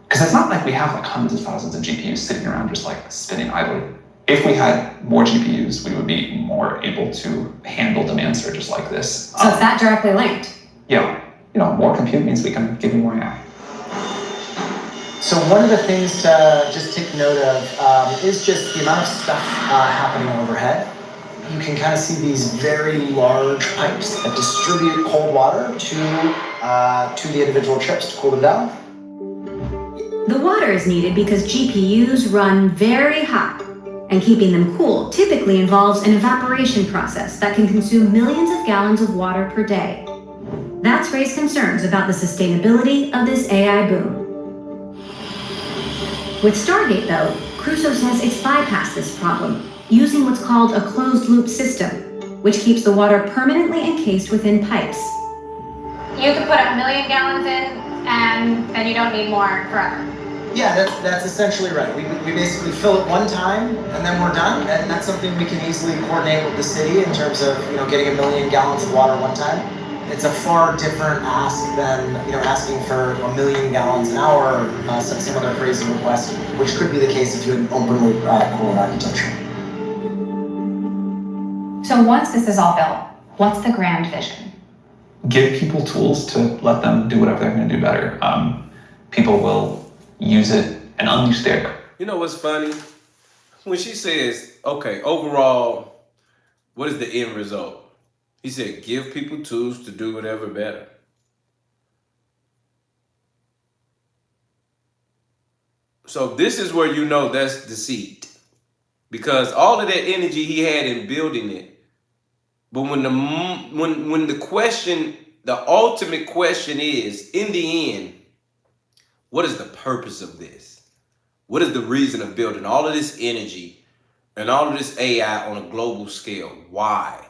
Speaker 19: Because it's not like we have like hundreds of thousands of GPUs sitting around just like spinning idly. If we had more GPUs, we would be more able to handle demand surges like this.
Speaker 20: So it's that directly linked?
Speaker 19: Yeah. More compute means we can give you more AI.
Speaker 5: So one of the things to just take note of is just the amount of stuff happening overhead. You can kind of see these very large pipes that distribute cold water to the individual chips to cool them down.
Speaker 16: The water is needed because GPUs run very hot, and keeping them cool typically involves an evaporation process that can consume millions of gallons of water per day. That's raised concerns about the sustainability of this AI boom. With Stargate, though, Crusoe says it's bypassed this problem, using what's called a closed-loop system, which keeps the water permanently encased within pipes.
Speaker 20: You could put 1 million gallons in, and then you don't need more forever.
Speaker 5: Yeah, that's essentially right. We basically fill it one time, and then we're done, and that's something we can easily coordinate with the city in terms of getting 1 million gallons of water one time. It's a far different ask than asking for 1 million gallons an hour, some other crazy request, which could be the case if you had an open loop cooling architecture.
Speaker 20: So once this is all built, what's the grand vision?
Speaker 19: Give people tools to let them do whatever they're going to do better. People will use it and unleash their.
Speaker 1: You know what's funny? When she says, okay, overall, what is the end result? He said, give people tools to do whatever better. So this is where you know that's deceit. Because all of that energy he had in building it, but when the question, the ultimate question is, in the end, what is the purpose of this? What is the reason of building all of this energy and all of this AI on a global scale? Why?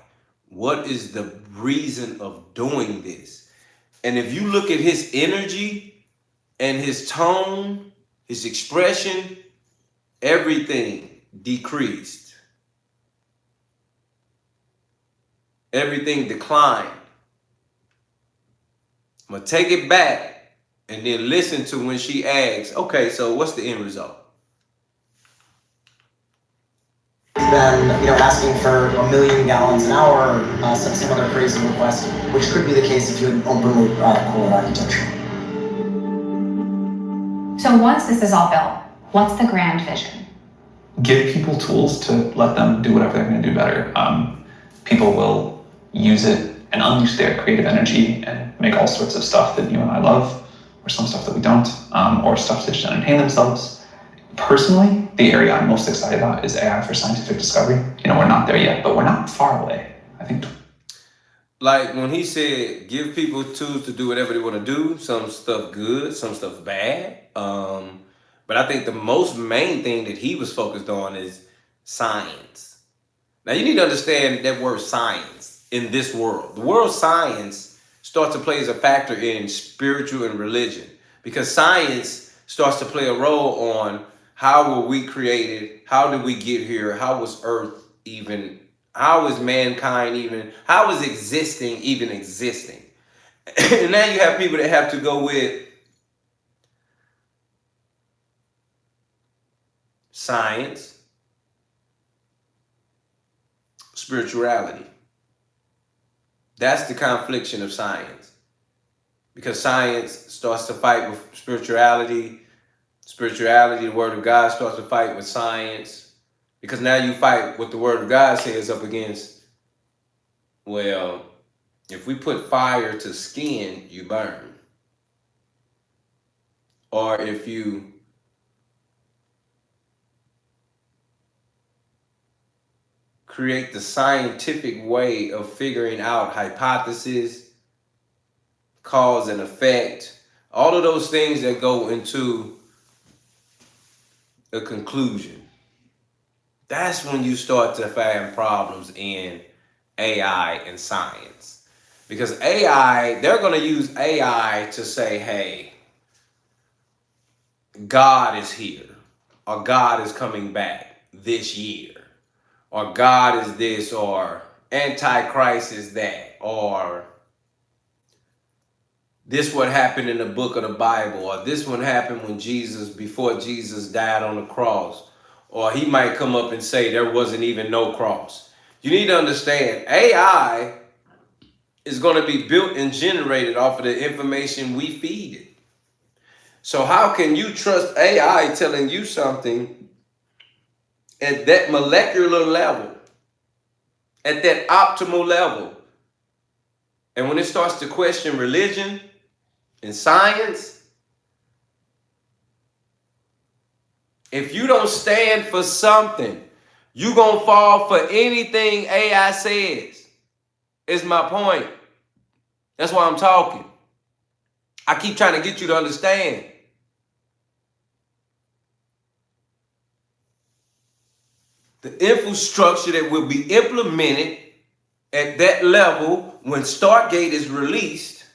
Speaker 1: What is the reason of doing this? And if you look at his energy and his tone, his expression, everything decreased. Everything declined. I'm going to take it back and then listen to when she asks, okay, so what's the end result?
Speaker 5: Than asking for 1 million gallons an hour, some other crazy request, which could be the case if you had an open loop cooling architecture.
Speaker 20: So once this is all built, what's the grand vision?
Speaker 19: Give people tools to let them do whatever they're going to do better. People will use it and unleash their creative energy and make all sorts of stuff that you and I love, or some stuff that we don't, or stuff to just entertain themselves. Personally, the area I'm most excited about is AI for scientific discovery. We're not there yet, but we're not far away, I think.
Speaker 1: Like when he said, give people tools to do whatever they want to do, some stuff good, some stuff bad. But I think the most main thing that he was focused on is science. Now you need to understand that word science in this world. The word science starts to play as a factor in spiritual and religion, because science starts to play a role on how were we created, how did we get here, how was Earth even, how is mankind even, how is existing even existing? And now you have people that have to go with science, spirituality. That's the confliction of science. Because science starts to fight with spirituality. Spirituality, the word of God, starts to fight with science. Because now you fight what the word of God says up against, well, if we put fire to skin, you burn. Or if you create the scientific way of figuring out hypothesis, cause and effect, all of those things that go into a conclusion. That's when you start to find problems in AI and science. Because AI, they're going to use AI to say, hey, God is here, or God is coming back this year, or God is this, or Antichrist is that, or this what happened in the book of the Bible, or this one happened when before Jesus died on the cross, or he might come up and say there wasn't even no cross. You need to understand, AI is going to be built and generated off of the information we feed it. So how can you trust AI telling you something at that molecular level, at that optimal level? And when it starts to question religion and science, if you don't stand for something, you're going to fall for anything AI says. Is my point. That's why I'm talking. I keep trying to get you to understand. The infrastructure that will be implemented at that level when Stargate is released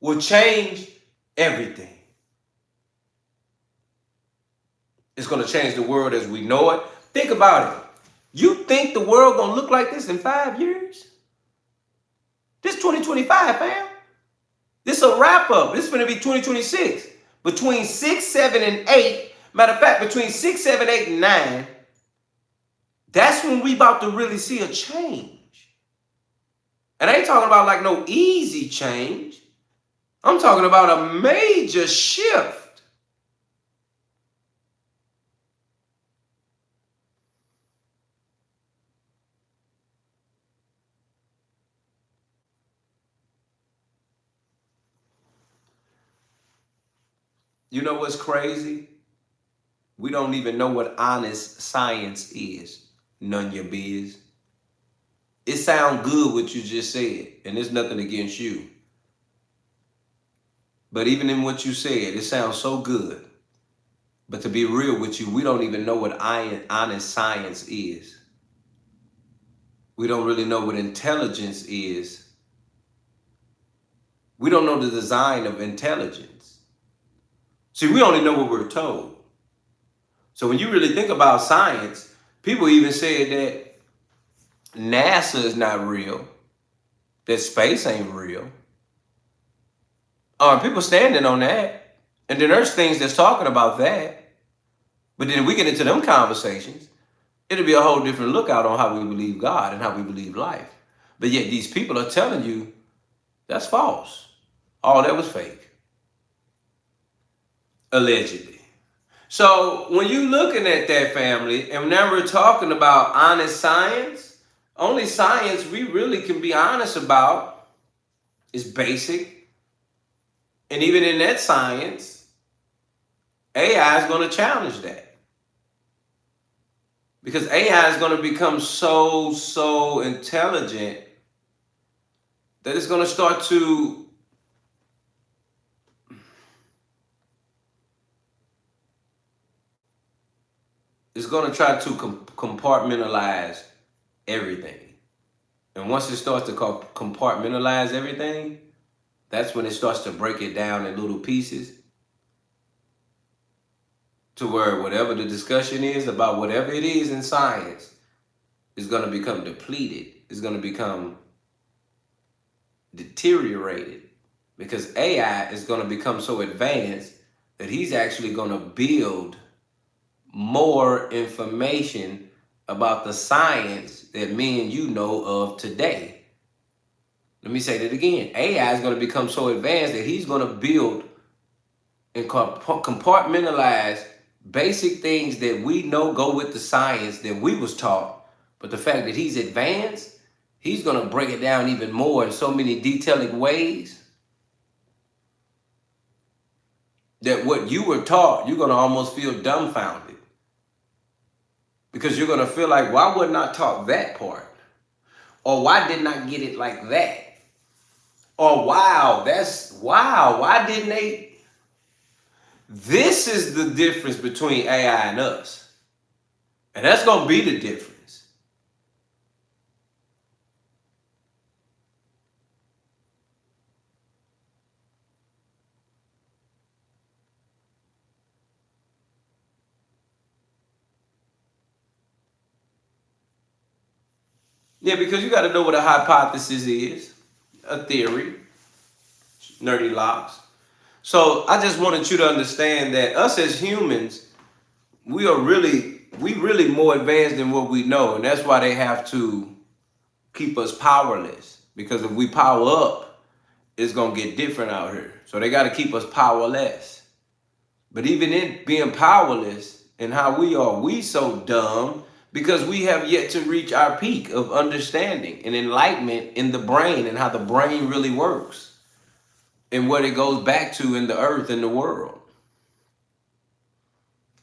Speaker 1: will change everything. It's going to change the world as we know it. Think about it. You think the world gonna look like this in 5 years? This 2025, fam. This a wrap up. This is gonna be 2026. Between 6, 7, and 8. Matter of fact, between 6, 7, 8, and 9. That's when we about to really see a change. And I ain't talking about like no easy change. I'm talking about a major shift. You know what's crazy? We don't even know what honest science is. None your biz. It sounds good what you just said, and there's nothing against you. But even in what you said, it sounds so good. But to be real with you, we don't even know what honest science is. We don't really know what intelligence is. We don't know the design of intelligence. See, we only know what we're told. So when you really think about science, people even said that NASA is not real, that space ain't real. People standing on that. And then there's things that's talking about that. But then if we get into them conversations, it'll be a whole different lookout on how we believe God and how we believe life. But yet these people are telling you that's false. All that was fake. Allegedly. So when you're looking at that, family, and now we're talking about honest science, only science we really can be honest about is basic. And even in that science, AI is going to challenge that. Because AI is going to become so intelligent that it's going to start to try to compartmentalize everything. And once it starts to compartmentalize everything, that's when it starts to break it down in little pieces to where whatever the discussion is about whatever it is in science is going to become depleted. It's going to become deteriorated because AI is going to become so advanced that he's actually going to build more information about the science that me and you know of today. Let me say that again. AI is going to become so advanced that he's going to build and compartmentalize basic things that we know go with the science that we was taught. But the fact that he's advanced, he's going to break it down even more in so many detailing ways that what you were taught, you're going to almost feel dumbfounded. Because you're going to feel like, why wasn't I taught that part? Or why didn't I get it like that? Or wow, why didn't they? This is the difference between AI and us. And that's going to be the difference. Yeah, because you got to know what a hypothesis is, a theory, nerdy locks. So I just wanted you to understand that us as humans, we really more advanced than what we know. And that's why they have to keep us powerless. Because if we power up, it's going to get different out here. So they got to keep us powerless. But even in being powerless and how we are, we so dumb because we have yet to reach our peak of understanding and enlightenment in the brain and how the brain really works and what it goes back to in the earth and the world.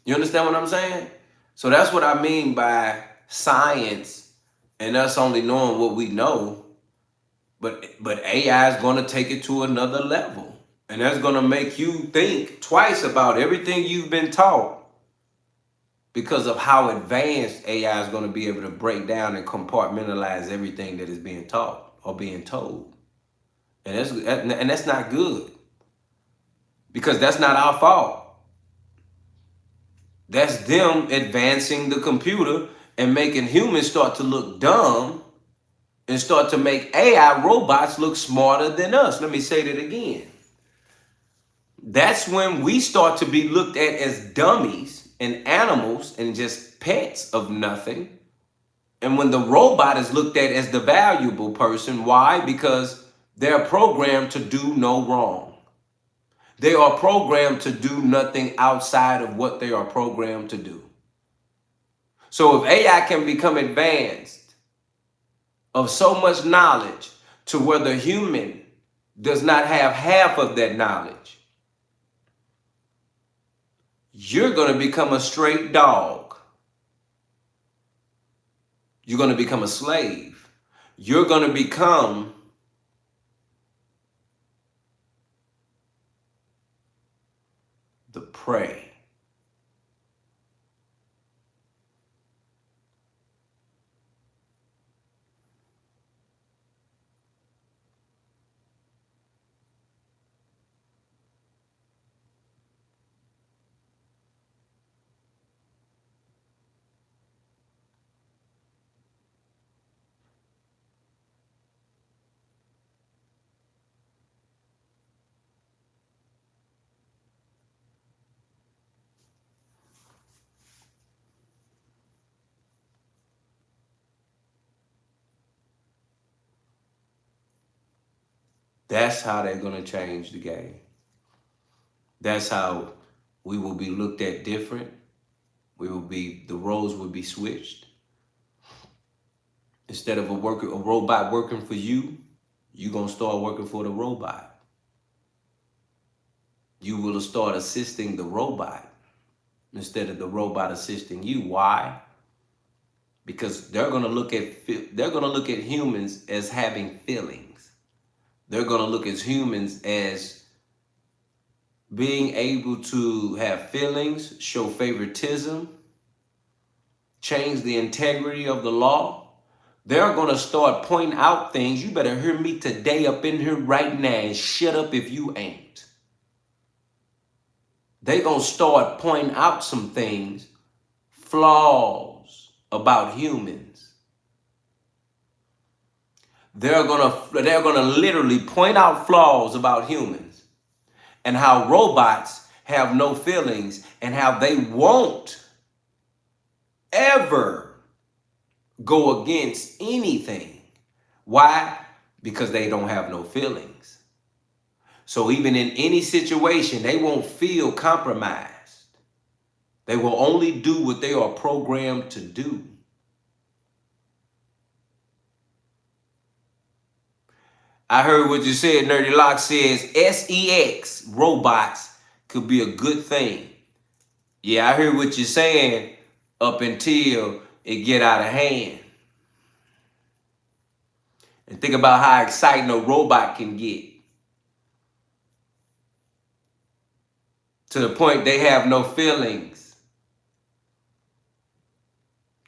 Speaker 1: You understand what I'm saying? So that's what I mean by science and us only knowing what we know. But AI is going to take it to another level. And that's going to make you think twice about everything you've been taught because of how advanced AI is going to be able to break down and compartmentalize everything that is being taught or being told. And that's not good because that's not our fault. That's them advancing the computer and making humans start to look dumb and start to make AI robots look smarter than us. Let me say that again. That's when we start to be looked at as dummies and animals and just pets of nothing. And when the robot is looked at as the valuable person, why? Because they're programmed to do no wrong. They are programmed to do nothing outside of what they are programmed to do. So if AI can become advanced of so much knowledge to where the human does not have half of that knowledge, you're going to become a straight dog. You're going to become a slave. You're going to become the prey. That's how they're going to change the game. That's how we will be looked at different. The roles will be switched. Instead of a robot working for you, you're going to start working for the robot. You will start assisting the robot instead of the robot assisting you. Why? Because they're going to look at humans as having feelings. They're going to look at humans as being able to have feelings, show favoritism, change the integrity of the law. They're going to start pointing out things. You better hear me today up in here right now and shut up if you ain't. They're going to start pointing out some things, flaws about humans. They're going to literally point out flaws about humans and how robots have no feelings and how they won't ever go against anything. Why? Because they don't have no feelings. So even in any situation, they won't feel compromised. They will only do what they are programmed to do. I heard what you said. Nerdy Lock says SEX robots could be a good thing. Yeah, I heard what you're saying up until it get out of hand. And think about how exciting a robot can get. To the point they have no feelings.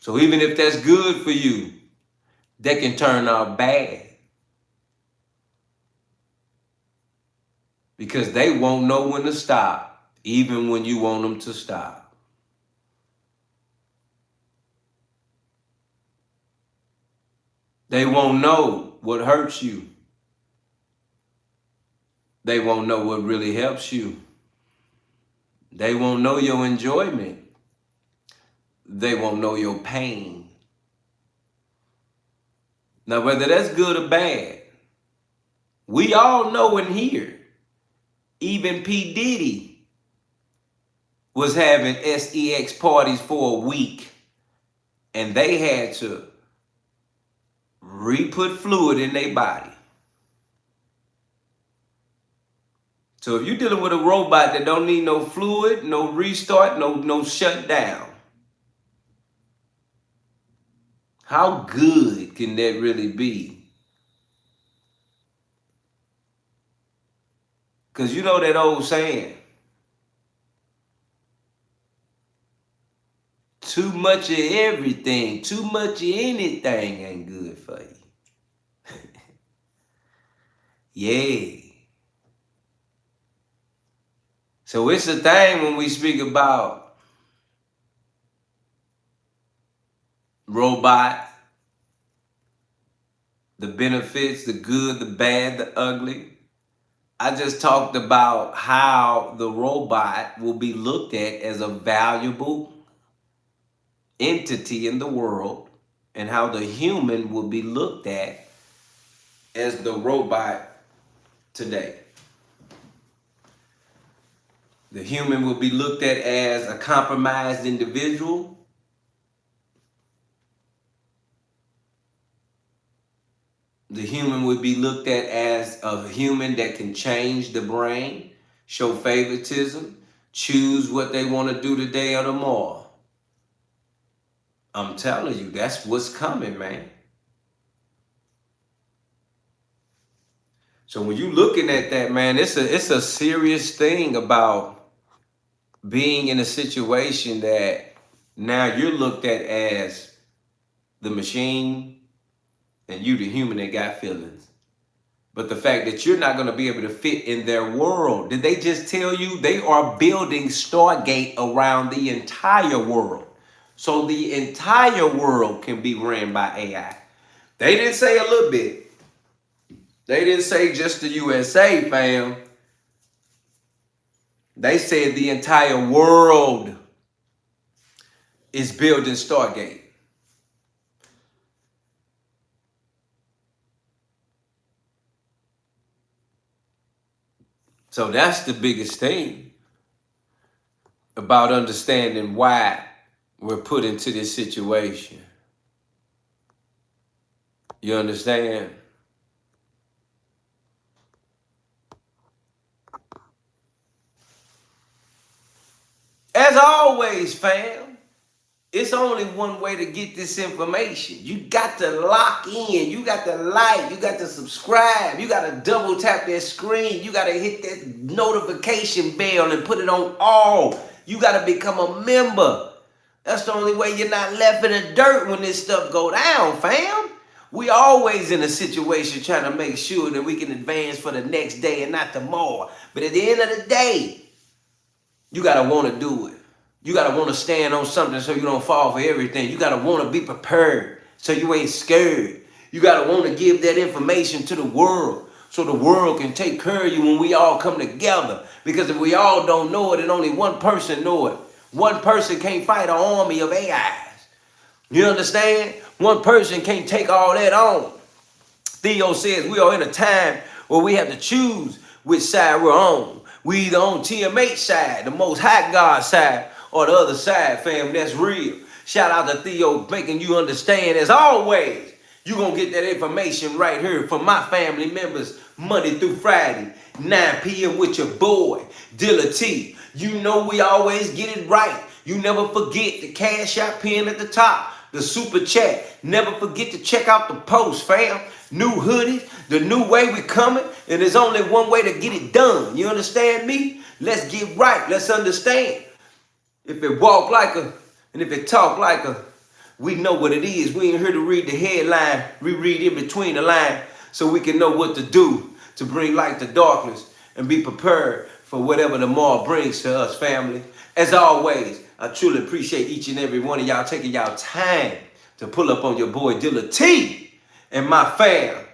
Speaker 1: So even if that's good for you, they can turn out bad. Because they won't know when to stop, even when you want them to stop. They won't know what hurts you. They won't know what really helps you. They won't know your enjoyment. They won't know your pain. Now, whether that's good or bad, we all know in here, even P. Diddy was having SEX parties for a week, and they had to re-put fluid in their body. So if you're dealing with a robot that don't need no fluid, no restart, no shutdown, how good can that really be? Because you know that old saying, too much of everything, too much of anything ain't good for you. Yeah. So it's a thing when we speak about robot, the benefits, the good, the bad, the ugly. I just talked about how the robot will be looked at as a valuable entity in the world and how the human will be looked at as the robot today. The human will be looked at as a compromised individual. The human would be looked at as a human that can change the brain, show favoritism, choose what they want to do today or tomorrow. I'm telling you, that's what's coming, man. So when you're looking at that, man, it's a serious thing about being in a situation that now you're looked at as the machine and you the human that got feelings. But the fact that you're not going to be able to fit in their world. Did they just tell you they are building Stargate around the entire world? So the entire world can be ran by AI. They didn't say a little bit. They didn't say just the USA, fam. They said the entire world is building Stargate. So that's the biggest thing about understanding why we're put into this situation. You understand? As always, fam, it's only one way to get this information. You got to lock in. You got to like. You got to subscribe. You got to double tap that screen. You got to hit that notification bell and put it on all. You got to become a member. That's the only way you're not left in the dirt when this stuff go down, fam. We always in a situation trying to make sure that we can advance for the next day and not tomorrow. But at the end of the day, you got to want to do it. You got to want to stand on something so you don't fall for everything. You got to want to be prepared so you ain't scared. You got to want to give that information to the world so the world can take care of you when we all come together. Because if we all don't know it and only one person know it, one person can't fight an army of AIs. You understand? One person can't take all that on. Theo says we are in a time where we have to choose which side we're on. We either on TMH side, the Most High God side, or the other side, fam. That's real. Shout out to Theo making you understand. As always, you're going to get that information right here from my family members Monday through Friday, 9 p.m. with your boy, Dilla T. You know we always get it right. You never forget the cash out pin at the top, the super chat. Never forget to check out the post, fam. New hoodies, the new way we coming, and there's only one way to get it done. You understand me? Let's get right. Let's understand. If it walk like a, and if it talk like a, we know what it is. We ain't here to read the headline. We read in between the line so we can know what to do to bring light to darkness and be prepared for whatever tomorrow brings to us, family. As always, I truly appreciate each and every one of y'all taking y'all time to pull up on your boy Dilla T and my fam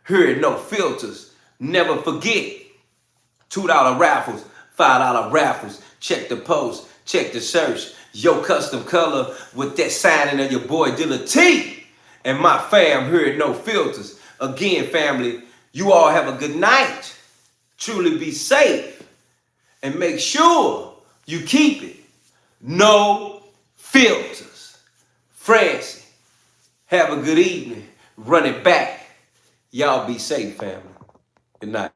Speaker 1: here at No Filters. Never forget, $2 raffles, $5 raffles. Check the post, check the search. Your custom color with that signing of your boy Dilla T and my fam here at No Filters. Again, family, you all have a good night. Truly be safe. And make sure you keep it. No filters. Francie, have a good evening. Run it back. Y'all be safe, family. Good night.